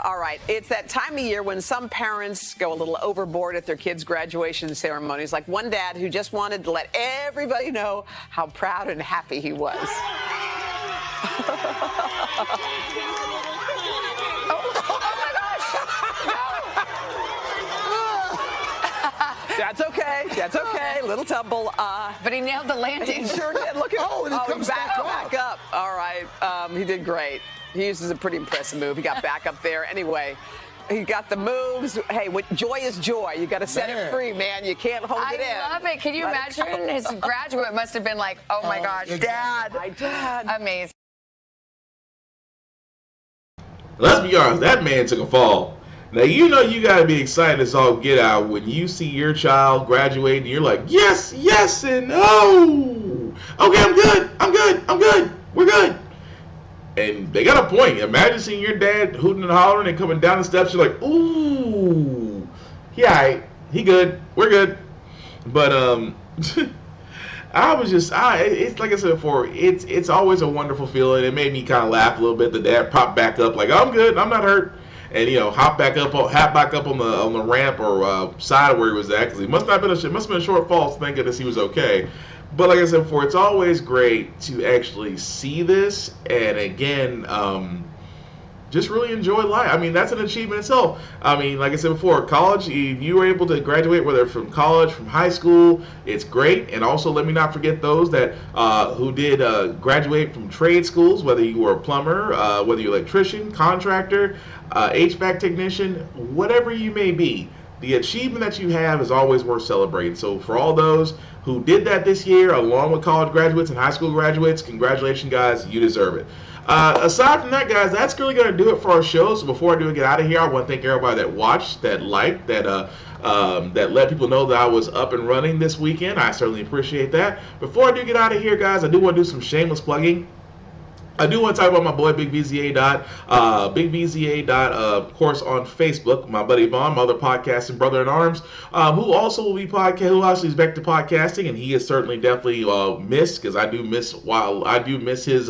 All right, it's that time of year when some parents go a little overboard at their kids' graduation ceremonies, like one dad who just wanted to let everybody know how proud and happy he was. That's okay. Little tumble. But he nailed the landing. He sure did. Look at he comes back up. All right. He did great. He uses a pretty impressive move. He got back up there. Anyway, he got the moves. Hey, joy is joy. You got to set it free, man. You can't hold it in. I love it. Can you imagine? His graduate must have been like, oh my gosh, Dad. My dad. Amazing. Let's be honest, that man took a fall. Now, you got to be excited as all get out when you see your child graduate and you're like, yes, and oh. Okay, I'm good. We're good. And they got a point. Imagine seeing your dad hooting and hollering and coming down the steps. You're like, ooh, yeah, he good. We're good. But it's like I said before, it's always a wonderful feeling. It made me kind of laugh a little bit. The dad popped back up like, I'm good. I'm not hurt. and hop back up on the ramp or side where he was at, because it must have been a short fall. So thank goodness he was okay. But like I said before, it's always great to actually see this, and again, just really enjoy life. I mean, that's an achievement itself. I mean, like I said before, college, if you were able to graduate, whether from college, from high school, it's great. And also, let me not forget those that who did graduate from trade schools, whether you were a plumber, whether you're an electrician, contractor, HVAC technician, whatever you may be. The achievement that you have is always worth celebrating. So for all those who did that this year, along with college graduates and high school graduates, congratulations, guys. You deserve it. Aside from that, guys, that's really going to do it for our show. So before I do get out of here, I want to thank everybody that watched, that liked, that let people know that I was up and running this weekend. I certainly appreciate that. Before I do get out of here, guys, I do want to do some shameless plugging. I do want to talk about my boy Big VZA of course, on Facebook. My buddy Vaughn, my other podcasting brother in arms, who also will be who also is back to podcasting, and he is certainly definitely missed, because I do miss his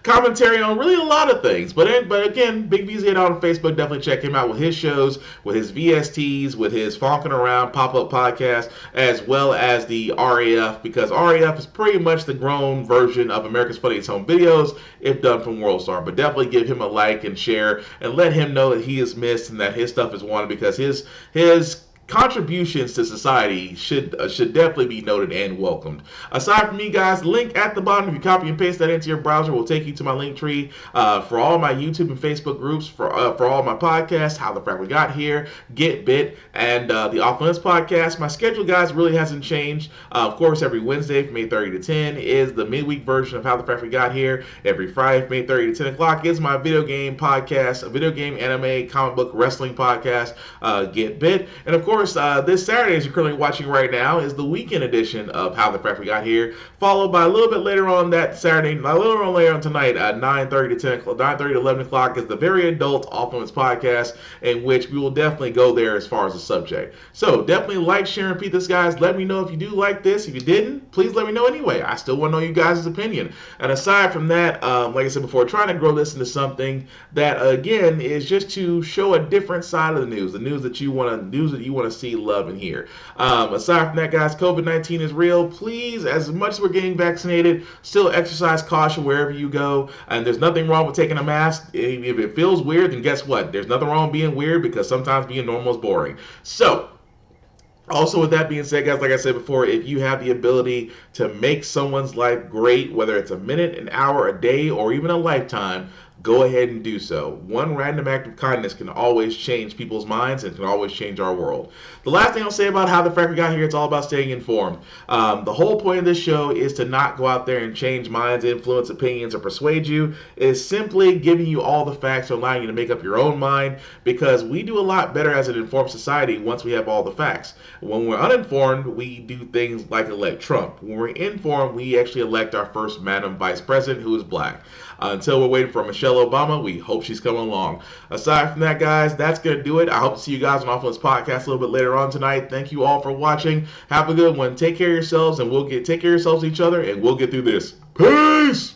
commentary on really a lot of things. But again, Big VZA on Facebook, definitely check him out with his shows, with his VSTs, with his Fonking Around pop-up podcast, as well as the RAF, because RAF is pretty much the grown version of America's Funniest Home Videos, if done from WorldStar. But definitely give him a like and share, and let him know that he is missed and that his stuff is wanted, because his contributions to society should definitely be noted and welcomed. Aside from me, guys, link at the bottom. If you copy and paste that into your browser, will take you to my link tree for all my YouTube and Facebook groups, for all my podcasts, How the Frack We Got Here, Get Bit, and the Off Limits podcast. My schedule, guys, really hasn't changed. Of course, every Wednesday from 8:30 to 10 is the midweek version of How the Frack We Got Here. Every Friday from 8:30 to 10 o'clock is my video game podcast, a video game, anime, comic book, wrestling podcast, Get Bit. And of course, this Saturday, as you're currently watching right now, is the weekend edition of How the Frack We Got Here, followed by a little bit later on that Saturday, a little later on tonight at 9:30 to 10 o'clock, 9:30 to 11 o'clock is the very adult Off Limits podcast, in which we will definitely go there as far as the subject. So definitely like, share, and repeat this, guys. Let me know if you do like this. If you didn't, please let me know anyway. I still want to know you guys' opinion. And aside from that, like I said before, trying to grow this into something that, again, is just to show a different side of the news that you want to see, love, and hear. Aside from that, guys, COVID-19 is real. Please, as much as we're getting vaccinated, still exercise caution wherever you go. And there's nothing wrong with taking a mask. If it feels weird, then guess what? There's nothing wrong with being weird, because sometimes being normal is boring. So, also, with that being said, guys, like I said before, if you have the ability to make someone's life great, whether it's a minute, an hour, a day, or even a lifetime, go ahead and do so. One random act of kindness can always change people's minds and can always change our world. The last thing I'll say about How the Frack We Got Here, it's all about staying informed. The whole point of this show is to not go out there and change minds, influence opinions, or persuade you. It is simply giving you all the facts, allowing you to make up your own mind, because we do a lot better as an informed society once we have all the facts. When we're uninformed, we do things like elect Trump. When we're informed, we actually elect our first Madam Vice President, who is black. Until we're waiting for Michelle Obama, we hope she's coming along. Aside from that, guys, that's going to do it. I hope to see you guys on Off Limits Podcast a little bit later on tonight. Thank you all for watching. Have a good one. Take care of yourselves, and take care of yourselves, each other, and we'll get through this. Peace!